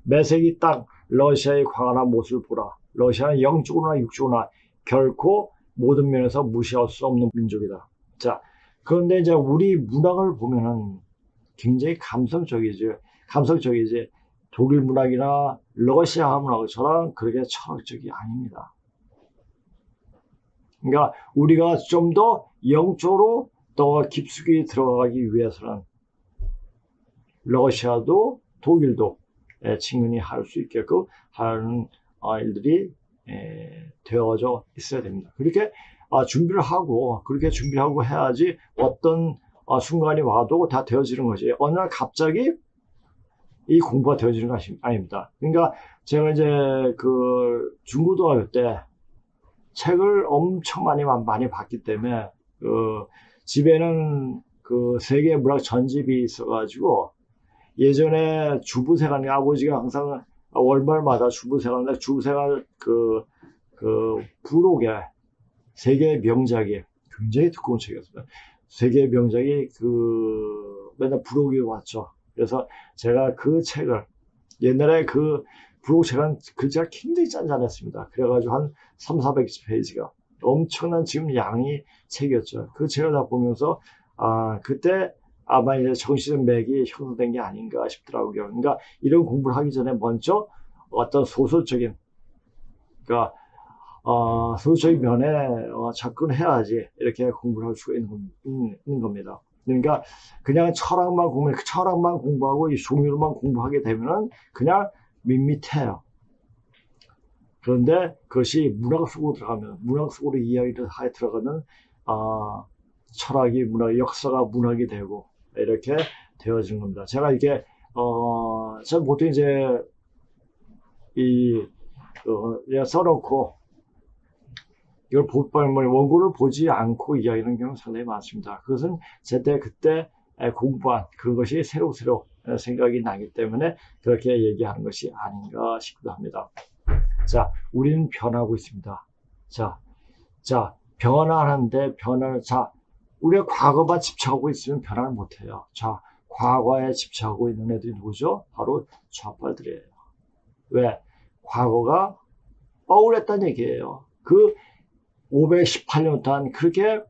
매세기 땅 러시아의 광활한 모습을 보라. 러시아는 영적으로나 육적으로나 결코 모든 면에서 무시할 수 없는 민족이다. 자, 그런데 이제 우리 문학을 보면은 굉장히 감성적이지. 독일 문학이나 러시아 문학처럼 그렇게 철학적이 아닙니다. 그러니까 우리가 좀 더 영적으로 더 깊숙이 들어가기 위해서는 러시아도 독일도 친근히 할 수 있게끔 하는 일들이 되어져 있어야 됩니다. 그렇게 준비를 하고 해야지 어떤 순간이 와도 다 되어지는 것이 어느 날 갑자기 이 공부가 되어지는 것이 아닙니다. 그러니까 제가 이제 그 중고등학교 때 책을 엄청 많이 봤기 때문에 집에는 그 세계 문학 전집이 있어가지고 예전에 주부세관, 아버지가 항상 월말마다 주부세관 그 부록에 세계 명작이 굉장히 두꺼운 책이었습니다. 세계 명작이 맨날 부록이 왔죠. 그래서 제가 그 책을 옛날에 그 부록 책은 글자가 굉장히 짠짠했습니다. 그래가지고 한 300~400페이지가 엄청난 지금 양이 책이었죠. 그 책을 다 보면서 그때 아마 이제 정신적 맥이 형성된 게 아닌가 싶더라고요. 그러니까 이런 공부를 하기 전에 먼저 어떤 소설적인, 그러니까 소설적인 면에 접근해야지 이렇게 공부를 할 수가 있는 겁니다. 그러니까 그냥 철학만 공부하고 이 종류로만 공부하게 되면은 그냥 밋밋해요. 그런데 그것이 문학 속으로 이야기를 하에 들어가면 철학이 역사가 문학이 되고 이렇게 되어지는 겁니다. 제가 이게 제가 보통 이제 써놓고 이걸 원고를 보지 않고 이야기하는 경우가 상당히 많습니다. 그것은 제때 그때 공부한 그것이 새록새록 생각이 나기 때문에 그렇게 얘기하는 것이 아닌가 싶기도 합니다. 자, 우리는 변하고 있습니다. 자, 변화하는데 우리가 과거만 집착하고 있으면 변화를 못해요. 자, 과거에 집착하고 있는 애들이 누구죠? 바로 좌빨들이에요. 왜? 과거가 억울했다는 얘기예요. 그 518년 동안 그렇게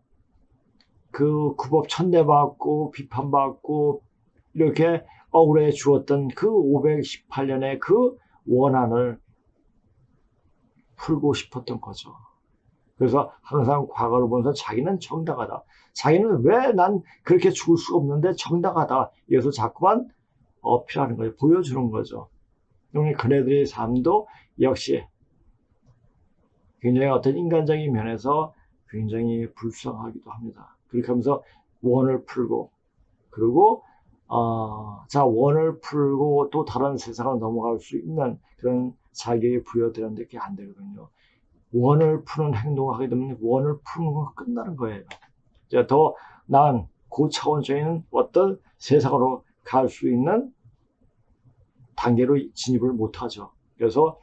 그 구법 천대받고 비판받고 이렇게 억울해 주었던 그 518년의 그 원한을 풀고 싶었던 거죠. 그래서 항상 과거를 보면서 자기는 정당하다. 자기는 왜 난 그렇게 죽을 수가 없는데 정당하다. 이것을 자꾸만 어필하는 거예요. 보여주는 거죠. 그네들의 삶도 역시 굉장히 어떤 인간적인 면에서 굉장히 불쌍하기도 합니다. 그렇게 하면서 원을 풀고, 그리고 원을 풀고 또 다른 세상을 넘어갈 수 있는 그런 자격이 부여되는데 그게 안 되거든요. 원을 푸는 행동을 하게 되면 원을 푸는 건 끝나는 거예요. 이제 더 나은 고차원적인 어떤 세상으로 갈 수 있는 단계로 진입을 못하죠. 그래서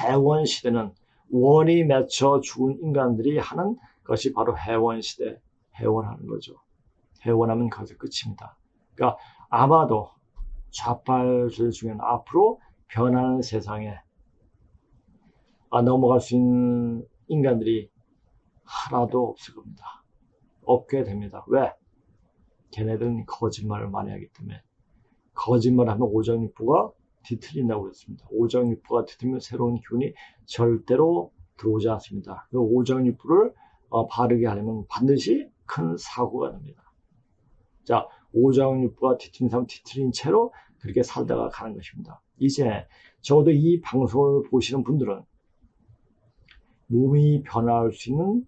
해원 시대는 원이 맺혀 죽은 인간들이 하는 것이 바로 해원 시대, 해원하는 거죠. 해원하면 거기서 끝입니다. 그러니까 아마도 좌빨들 중에는 앞으로 변하는 세상에 넘어갈 수 있는 인간들이 하나도 없을 겁니다. 없게 됩니다. 왜? 걔네들은 거짓말을 많이 하기 때문에. 거짓말하면 오장육부가 뒤틀린다고 그랬습니다. 오장육부가 뒤틀리면 새로운 기운이 절대로 들어오지 않습니다. 그 오장육부를 바르게 하려면 반드시 큰 사고가 납니다. 자, 오장육부가 뒤틀린 사람 뒤틀린 채로 그렇게 살다가 가는 것입니다. 이제 적어도 이 방송을 보시는 분들은 몸이 변화할 수 있는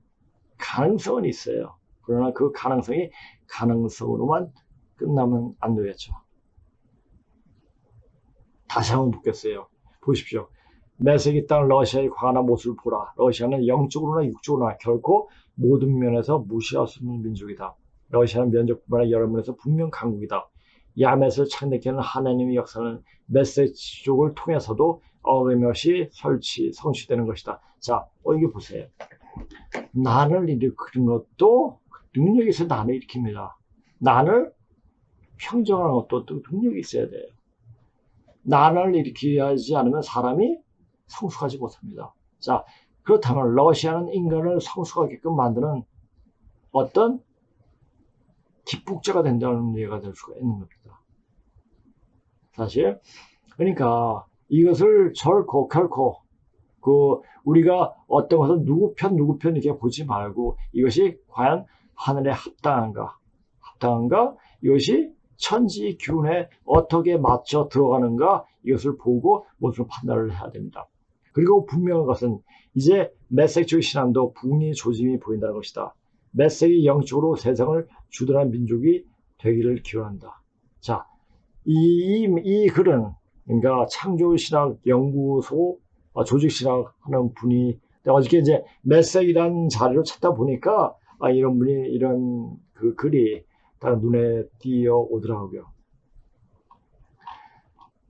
가능성은 있어요. 그러나 그 가능성이 가능성으로만 끝나면 안 되겠죠. 다시 한번 묻겠어요. 보십시오. 매색이 땅 러시아의 광활한 모습을 보라. 러시아는 영적으로나 육적으로나 결코 모든 면에서 무시할 수 없는 민족이다. 러시아는 면적뿐만 아니라 여러 면에서 분명 강국이다. 야멧을 창대케 하는 하나님의 역사는 메세지족을 통해서도 어김없이 성취되는 것이다. 자, 이게 보세요. 난을 일으키는 것도 능력이 있어야 난을 일으킵니다. 난을 평정하는 것도 또 능력이 있어야 돼요. 난을 일으키지 않으면 사람이 성숙하지 못합니다. 자, 그렇다면 러시아는 인간을 성숙하게끔 만드는 어떤 뒷북자가 된다는 얘기가 될 수가 있는 겁니다. 사실 그러니까 이것을 결코 우리가 어떤 것을 누구 편 이렇게 보지 말고 이것이 과연 하늘에 합당한가 이것이 천지 기운에 어떻게 맞춰 들어가는가 이것을 보고 모습을 판단을 해야 됩니다. 그리고 분명한 것은 이제 메섹적 신앙도 분이 조짐이 보인다는 것이다. 메섹이 영적으로 세상을 주도하는 민족이 되기를 기원한다. 자, 이 글은 그러니까 창조신학 연구소 조직신학 하는 분이 어저께 이제 메섹이라는 자료를 찾다 보니까 이런 분이 이런 그 글이 딱 눈에 띄어 오더라고요.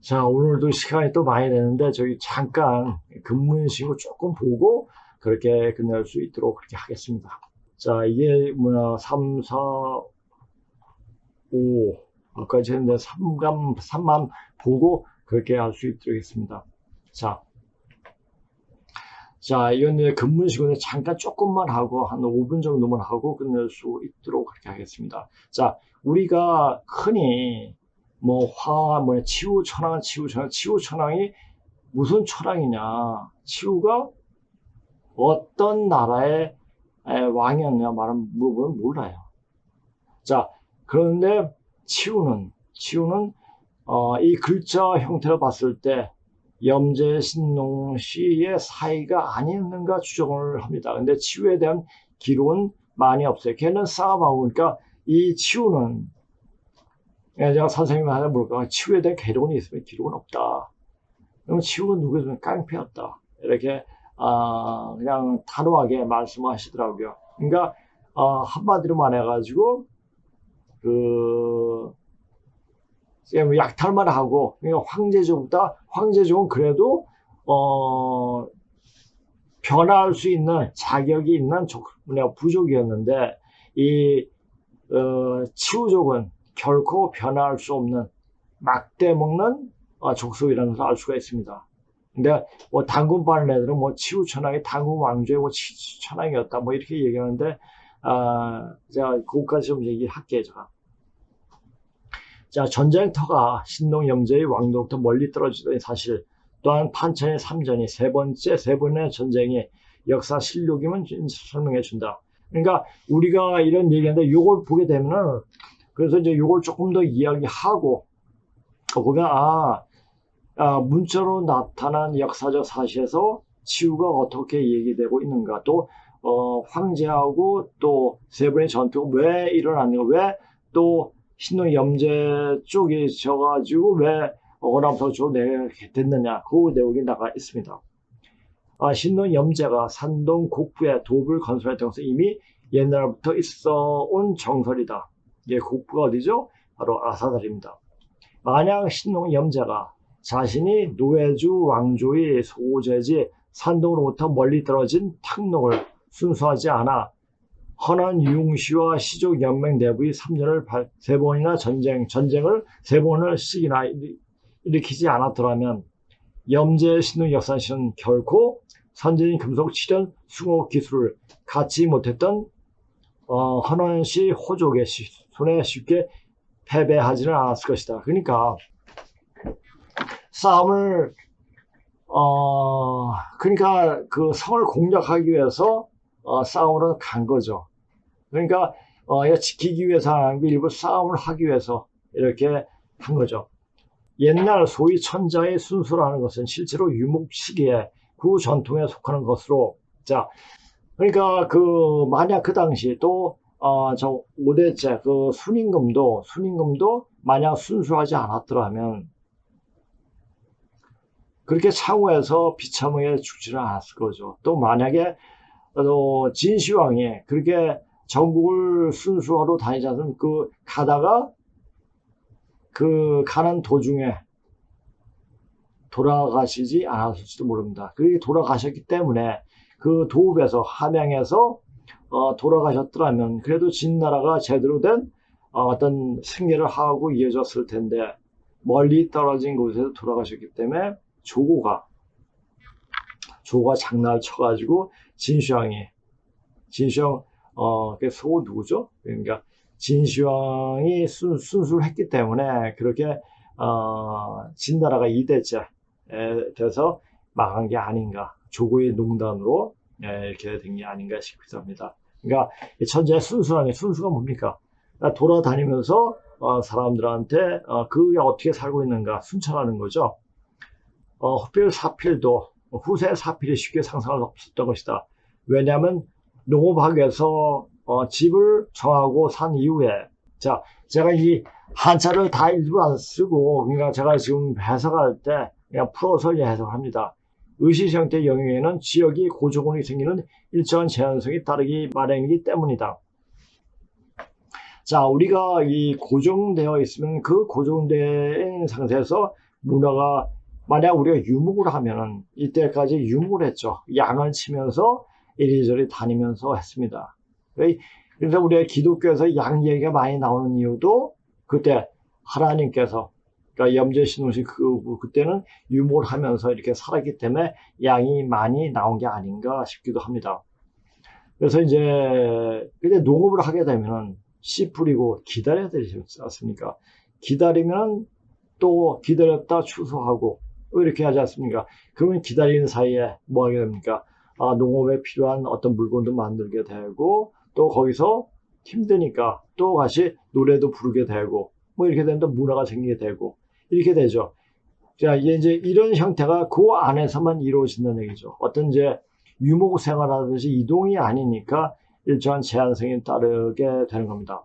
자, 오늘도 시간이 또 많이 되는데 저희 잠깐 근무신고 조금 보고 그렇게 끝낼 수 있도록 그렇게 하겠습니다. 자, 이게 3, 4, 5 까지 했는데 3만 보고 그렇게 할 수 있도록 하겠습니다. 자, 이건 이제 근무시간에 잠깐 조금만 하고 한 5분 정도만 하고 끝낼 수 있도록 그렇게 하겠습니다. 자, 우리가 흔히 치우천왕이 무슨 천왕이냐? 치우가 어떤 나라의 왕이었냐 물어보면 몰라요. 자, 그런데 치우는 이 글자 형태로 봤을 때 염제 신농시의 사이가 아니었는가 추정을 합니다. 근데 치우에 대한 기록은 많이 없어요. 걔는 싸움하고 그러니까 이 치우는 제가 선생님한테 물어볼까 치우에 대한 기록은 있으면 기록은 없다. 그러면 치우가 누구였으면 깡패였다. 이렇게 그냥 단호하게 말씀하시더라고요. 그러니까 한마디로 말해가지고 약탈만 하고 그러니까 황제족은 그래도 변화할 수 있는 자격이 있는 부족이었는데 이 치우족은 결코 변화할 수 없는 막대 먹는 족속이라는 것을 알 수가 있습니다. 근데 당군 빠는 애들은 치우천왕이 당군 왕조의 치우천왕이었다 이렇게 얘기하는데 제가 그것까지 좀 얘기할게요. 자, 전쟁터가 신농염제의 왕도부터 멀리 떨어지던 사실 또한 판천의 삼전이 세 번의 전쟁이 역사 실록이면 설명해 준다. 그러니까 우리가 이런 얘기하는데 이걸 보게 되면은 그래서 이제 이걸 조금 더 이야기하고 보면 문자로 나타난 역사적 사실에서 치유가 어떻게 얘기되고 있는가 또 황제하고 또 세 번의 전투가 왜 일어났는가 왜 또 신동 염제 쪽이 져가지고 왜 어람서쪽으로 내게 됐느냐 그 내용이 나가 있습니다. 신동 염제가 산동 곡부에 도읍을 건설했던 것은 이미 옛날부터 있어 온 정설이다. 예, 곡부가 어디죠? 바로 아사달입니다. 만약 신동 염제가 자신이 노예주 왕조의 소재지 산동으로부터 멀리 떨어진 탕록을 순수하지 않아 헌원 유웅씨와 시족 연맹 내부의 3년을 3번이나 전쟁을 3번씩이나 일으키지 않았더라면 염제 신동 역사씨는 결코 선진인 금속 칠연 숭호 기술을 갖지 못했던 헌원씨 호족의 손에 쉽게 패배하지는 않았을 것이다. 그러니까 싸움을 그러니까 그 성을 공략하기 위해서 싸움으로 간 거죠. 그러니까 지키기 위해서 일부 싸움을 하기 위해서 이렇게 한 거죠. 옛날 소위 천자의 순수라는 것은 실제로 유목시기의 그 전통에 속하는 것으로, 자, 그러니까 만약 그 당시 또 저 5대째 그 순임금도 만약 순수하지 않았더라면 그렇게 창후해서 비참하게 죽지는 않았을 거죠. 또 만약에 진시황이 그렇게 전국을 순수하러 다니지 않으면 가다가 가는 도중에 돌아가시지 않았을지도 모릅니다. 그렇게 돌아가셨기 때문에 그 도읍에서 함양에서 돌아가셨더라면 그래도 진나라가 제대로 된 어떤 승리를 하고 이어졌을 텐데 멀리 떨어진 곳에서 돌아가셨기 때문에 조고가 장난을 쳐가지고 진시황 소 누구죠? 그러니까 진시황이 순수를 했기 때문에 그렇게 진나라가 2대째 돼서 망한 게 아닌가, 조고의 농단으로 이렇게 된 게 아닌가 싶기도 합니다. 그러니까 천재의 순수가 뭡니까? 돌아다니면서 사람들한테 그게 어떻게 살고 있는가 순찰하는 거죠. 흡필 사필도 후세 사필이 쉽게 상상할 수 없었던 것이다. 왜냐하면 농업하기 위해서 집을 정하고 산 이후에, 자, 제가 이 한자를 다 일부러 안 쓰고, 그러니까 제가 지금 해석할 때 그냥 풀어서 해석합니다. 의시 형태 영역에는 지역이 고조군이 생기는 일정한 제한성이 따르기 마련이기 때문이다. 자, 우리가 이 고정되어 있으면 그 고정된 상태에서 문화가, 만약 우리가 유목을 하면은 이때까지 유목을 했죠. 양을 치면서 이리저리 다니면서 했습니다. 그래서 우리가 기독교에서 양 얘기가 많이 나오는 이유도 그때 하나님께서, 그러니까 염제신동시 그때는 유목을 하면서 이렇게 살았기 때문에 양이 많이 나온 게 아닌가 싶기도 합니다. 그래서 근데 농업을 하게 되면은 씨 뿌리고 기다려야 되지 않습니까? 기다리면 또 기다렸다 추수하고 이렇게 하지 않습니까? 그러면 기다리는 사이에 뭐 하게 됩니까? 농업에 필요한 어떤 물건도 만들게 되고, 또 거기서 힘드니까 또 다시 노래도 부르게 되고, 뭐 이렇게 되면 문화가 생기게 되고, 이렇게 되죠. 자, 이제 이런 형태가 그 안에서만 이루어진다는 얘기죠. 어떤 유목 생활하듯이 이동이 아니니까 일정한 제한성이 따르게 되는 겁니다.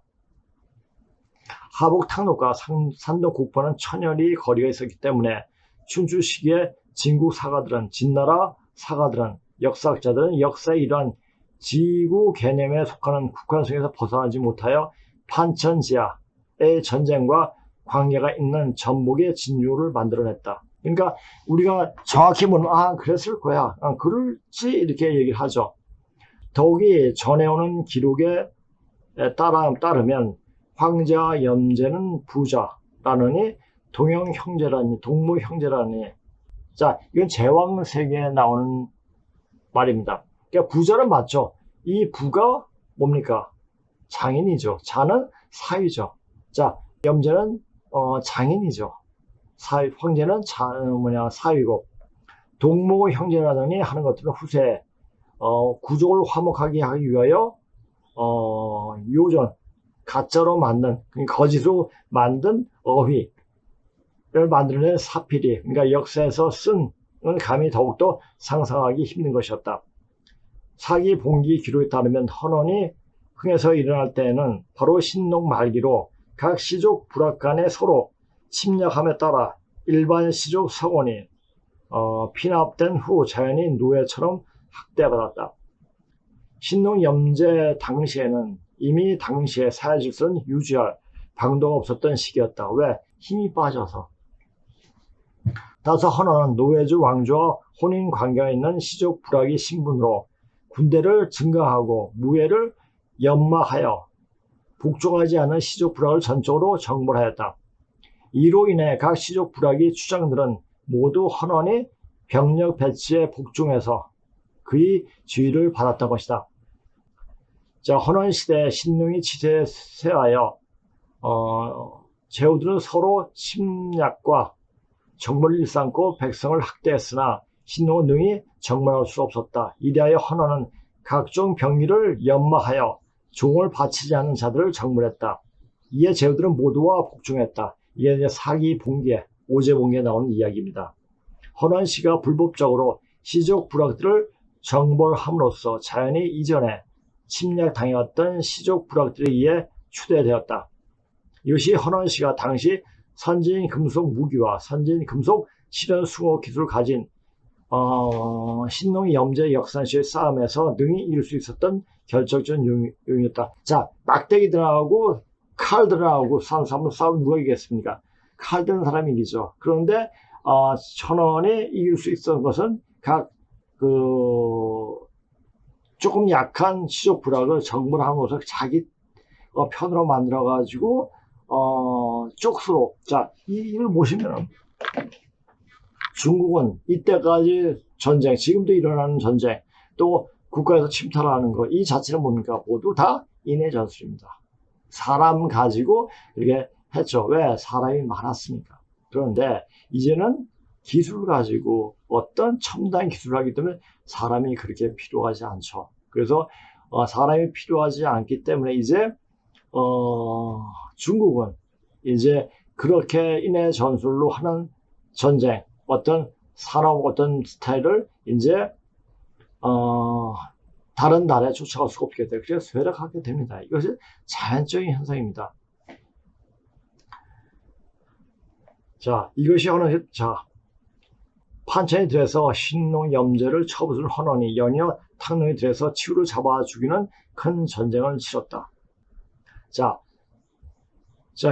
하복 탕록과 산동 국보는 천여리 거리가 있었기 때문에 춘추 시기에 진국 사가들은, 진나라 사가들은, 역사학자들은 역사의 이러한 지구 개념에 속하는 국한성에서 벗어나지 못하여 판천지하의 전쟁과 관계가 있는 전복의 진유를 만들어냈다. 그러니까 우리가 정확히 보면 그랬을 거야, 그럴지 이렇게 얘기를 하죠. 더욱이 전해오는 기록에 따르면 황제와 염제는 부자라느니 동무 형제라니. 자, 이건 제왕세계에 나오는 말입니다. 그러니까 부자는 맞죠. 이 부가 뭡니까? 장인이죠. 자는 사위죠. 자, 염제는 장인이죠. 황제는 사위고, 동무 형제라더니 하는 것들은 후세, 구족을 화목하게 하기 위하여 요전, 가짜로 만든, 거짓으로 만든 어휘를 만들어낸 사필이, 그러니까 역사에서 쓴 감이 더욱더 상상하기 힘든 것이었다. 사기 봉기 기록에 따르면 헌원이 흥에서 일어날 때에는 바로 신농 말기로 각 시족 부락 간에 서로 침략함에 따라 일반 시족 서원이 피납된 후 자연히 노예처럼 학대받았다. 신농 염제 당시에는 이미 당시에 사회 질서는 유지할 방도가 없었던 시기였다. 왜? 힘이 빠져서. 따라서 헌원은 노예주 왕조와 혼인 관계가 있는 시족 부락의 신분으로 군대를 증강하고 무예를 연마하여 복종하지 않은 시족 부락을 전적으로 정벌하였다. 이로 인해 각 시족 부락의 주장들은 모두 헌원이 병력 배치에 복종해서 그의 지위를 받았던 것이다. 자, 헌원 시대 신릉이 지세하여 제후들은 서로 침략과 정벌을 일삼고 백성을 학대했으나 신릉은 능히 정벌할 수 없었다. 이리하여 헌원은 각종 병기를 연마하여 종을 바치지 않는 자들을 정벌했다. 이에 제후들은 모두와 복종했다. 이게 이제 사기봉계, 오제봉계에 나오는 이야기입니다. 헌원시가 불법적으로 시족 부락들을 정벌함으로써 자연히 이전에 침략당했던 시족 부락들에 의해 추대되었다. 이것이 헌원시가 당시 선진 금속 무기와 선진 금속 실현 숭호 기술을 가진 신농 염제 역산시의 싸움에서 능히 이룰 수 있었던 결정적인 요인이었다. 자, 막대기들하고 칼들하고 싸움 누가 이기겠습니까? 칼 든 사람이 이기죠. 그런데 천원이 이길 수 있었던 것은 각 조금 약한 시족 부락을 정벌함으로써 자기 편으로 만들어 가지고 쪽수로, 자, 이걸 보시면 중국은 이때까지 전쟁, 지금도 일어나는 전쟁, 또 국가에서 침탈하는 거, 이 자체는 뭡니까? 모두 다 인해 전술입니다. 사람 가지고 이렇게 했죠. 왜? 사람이 많았으니까. 그런데 이제는 기술을 가지고 어떤 첨단 기술을 하기 때문에 사람이 그렇게 필요하지 않죠. 그래서 사람이 필요하지 않기 때문에 이제 중국은 이제 그렇게 인해 전술로 하는 전쟁, 어떤 산업, 어떤 스타일을 이제 다른 나라에 쫓아갈 수가 없게 돼요. 그래서 쇠락하게 됩니다. 이것이 자연적인 현상입니다. 자, 이것이 판천이 들에서 신농 염제를 처부술 헌원이 연이어 탕릉이 들에서 치우를 잡아 죽이는 큰 전쟁을 치렀다. 자,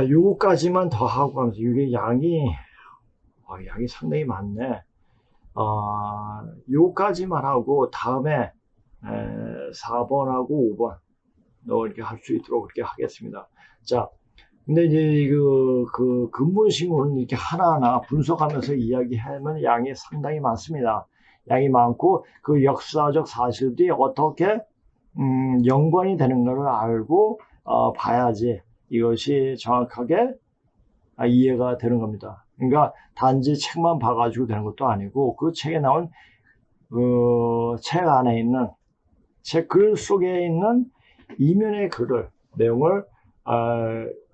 요거까지만 더 하고 가면서 이게 양이 상당히 많네. 요까지만 하고 다음에 4번하고 5번 이렇게 할 수 있도록 그렇게 하겠습니다. 자, 근데 이제 그 근본신고는 이렇게 하나하나 분석하면서 이야기하면 양이 상당히 많습니다. 양이 많고 그 역사적 사실들이 어떻게 연관이 되는가를 알고 봐야지 이것이 정확하게 이해가 되는 겁니다. 그러니까 단지 책만 봐가지고 되는 것도 아니고 그 책에 나온 그 책 안에 있는 글 속에 있는 이면의 내용을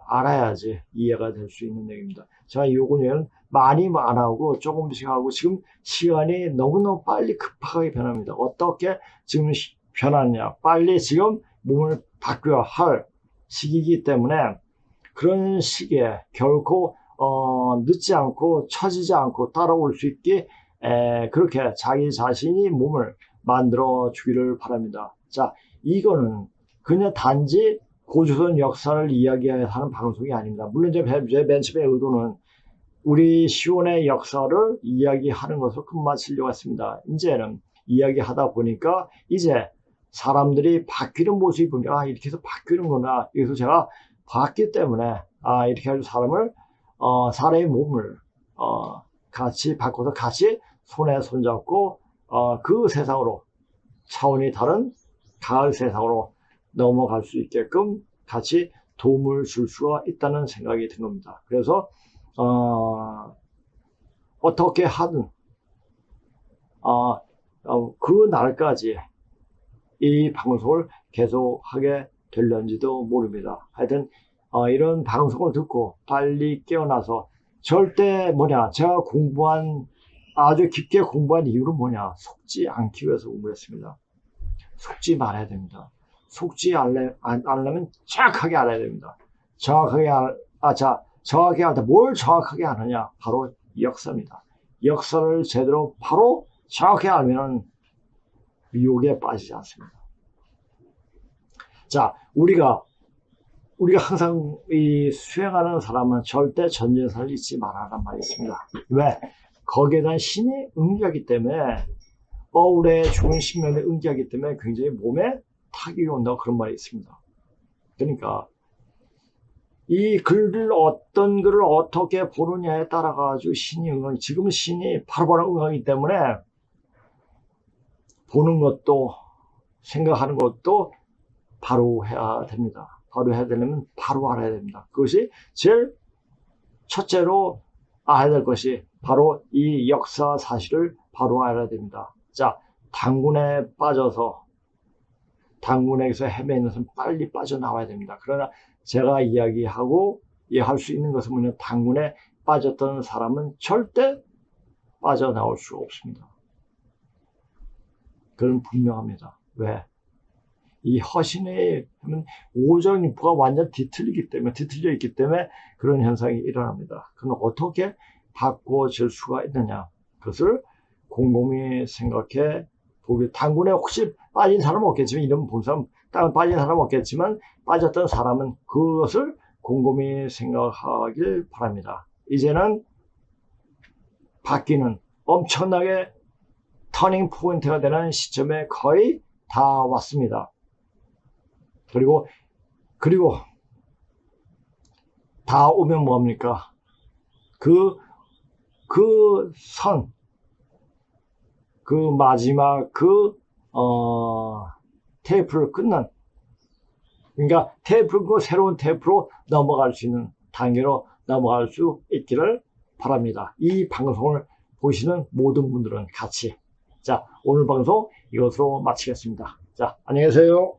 알아야지 이해가 될 수 있는 내용입니다. 자, 요거는 많이 안 하고 조금씩 하고 지금 시간이 너무너무 빨리 급하게 변합니다. 어떻게 지금 변하느냐. 빨리 지금 몸을 바꿔야 할 시기이기 때문에 그런 시기에 결코 늦지 않고 처지지 않고 따라올 수 있게 그렇게 자기 자신이 몸을 만들어 주기를 바랍니다. 자, 이거는 그냥 단지 고조선 역사를 이야기하는 방송이 아닙니다. 물론 제 맨 처음에 의도는 우리 시온의 역사를 이야기하는 것을 끝마치려고 했습니다. 이제는 이야기하다 보니까 이제 사람들이 바뀌는 모습이 보니까 이렇게 해서 바뀌는구나. 그래서 제가 봤기 때문에 이렇게 해서 사람의 몸을 같이 바꿔서 같이 손에 손잡고 그 세상으로 차원이 다른 가을 세상으로 넘어갈 수 있게끔 같이 도움을 줄 수가 있다는 생각이 든 겁니다. 그래서 어떻게 하든 그 날까지 이 방송을 계속하게 될런지도 모릅니다. 하여튼 이런 방송을 듣고 빨리 깨어나서 절대 제가 아주 깊게 공부한 이유는 속지 않기 위해서 공부했습니다. 속지 말아야 됩니다. 속지 않으려면 정확하게 알아야 됩니다. 정확하게 할 때 뭘 정확하게 아느냐? 바로 역사입니다. 역사를 제대로 바로 정확히 알면 유혹에 빠지지 않습니다. 자, 우리가 항상 수행하는 사람은 절대 전쟁사를 잊지 말아라는 말이 있습니다. 왜? 거기에 대한 신이 응기하기 때문에 어울에 죽은 신명에 응기하기 때문에 굉장히 몸에 타격이 온다고 그런 말이 있습니다. 그러니까 이 글을 어떤 글을 어떻게 보느냐에 따라 가지고 신이 응하기, 지금은 신이 바로바로 응하기 때문에 보는 것도 생각하는 것도 바로 해야 됩니다. 바로 해야 되려면 바로 알아야 됩니다. 그것이 제일 첫째로 알아야 될 것이 바로 이 역사 사실을 바로 알아야 됩니다. 자, 당군에 빠져서 당군에게서 헤매는 것은 빨리 빠져나와야 됩니다. 그러나 제가 이야기하고 할 수 있는 것은 뭐냐면 당군에 빠졌던 사람은 절대 빠져나올 수가 없습니다. 그건 분명합니다. 왜? 이 허신의 오정육부가 완전 뒤틀려 있기 때문에 그런 현상이 일어납니다. 그럼 어떻게 바꿔질 수가 있느냐? 그것을 곰곰이 생각해 보기. 당군에 혹시 빠진 사람은 없겠지만, 이름 본 사람, 빠진 사람은 없겠지만, 빠졌던 사람은 그것을 곰곰이 생각하길 바랍니다. 이제는 바뀌는 엄청나게 터닝 포인트가 되는 시점에 거의 다 왔습니다. 그리고 다 오면 뭡니까? 마지막 테이프를 끊는, 그러니까 테이프를 끊고 새로운 테이프로 넘어갈 수 있는 단계로 넘어갈 수 있기를 바랍니다. 이 방송을 보시는 모든 분들은 같이. 자, 오늘 방송 이것으로 마치겠습니다. 자, 안녕히 계세요.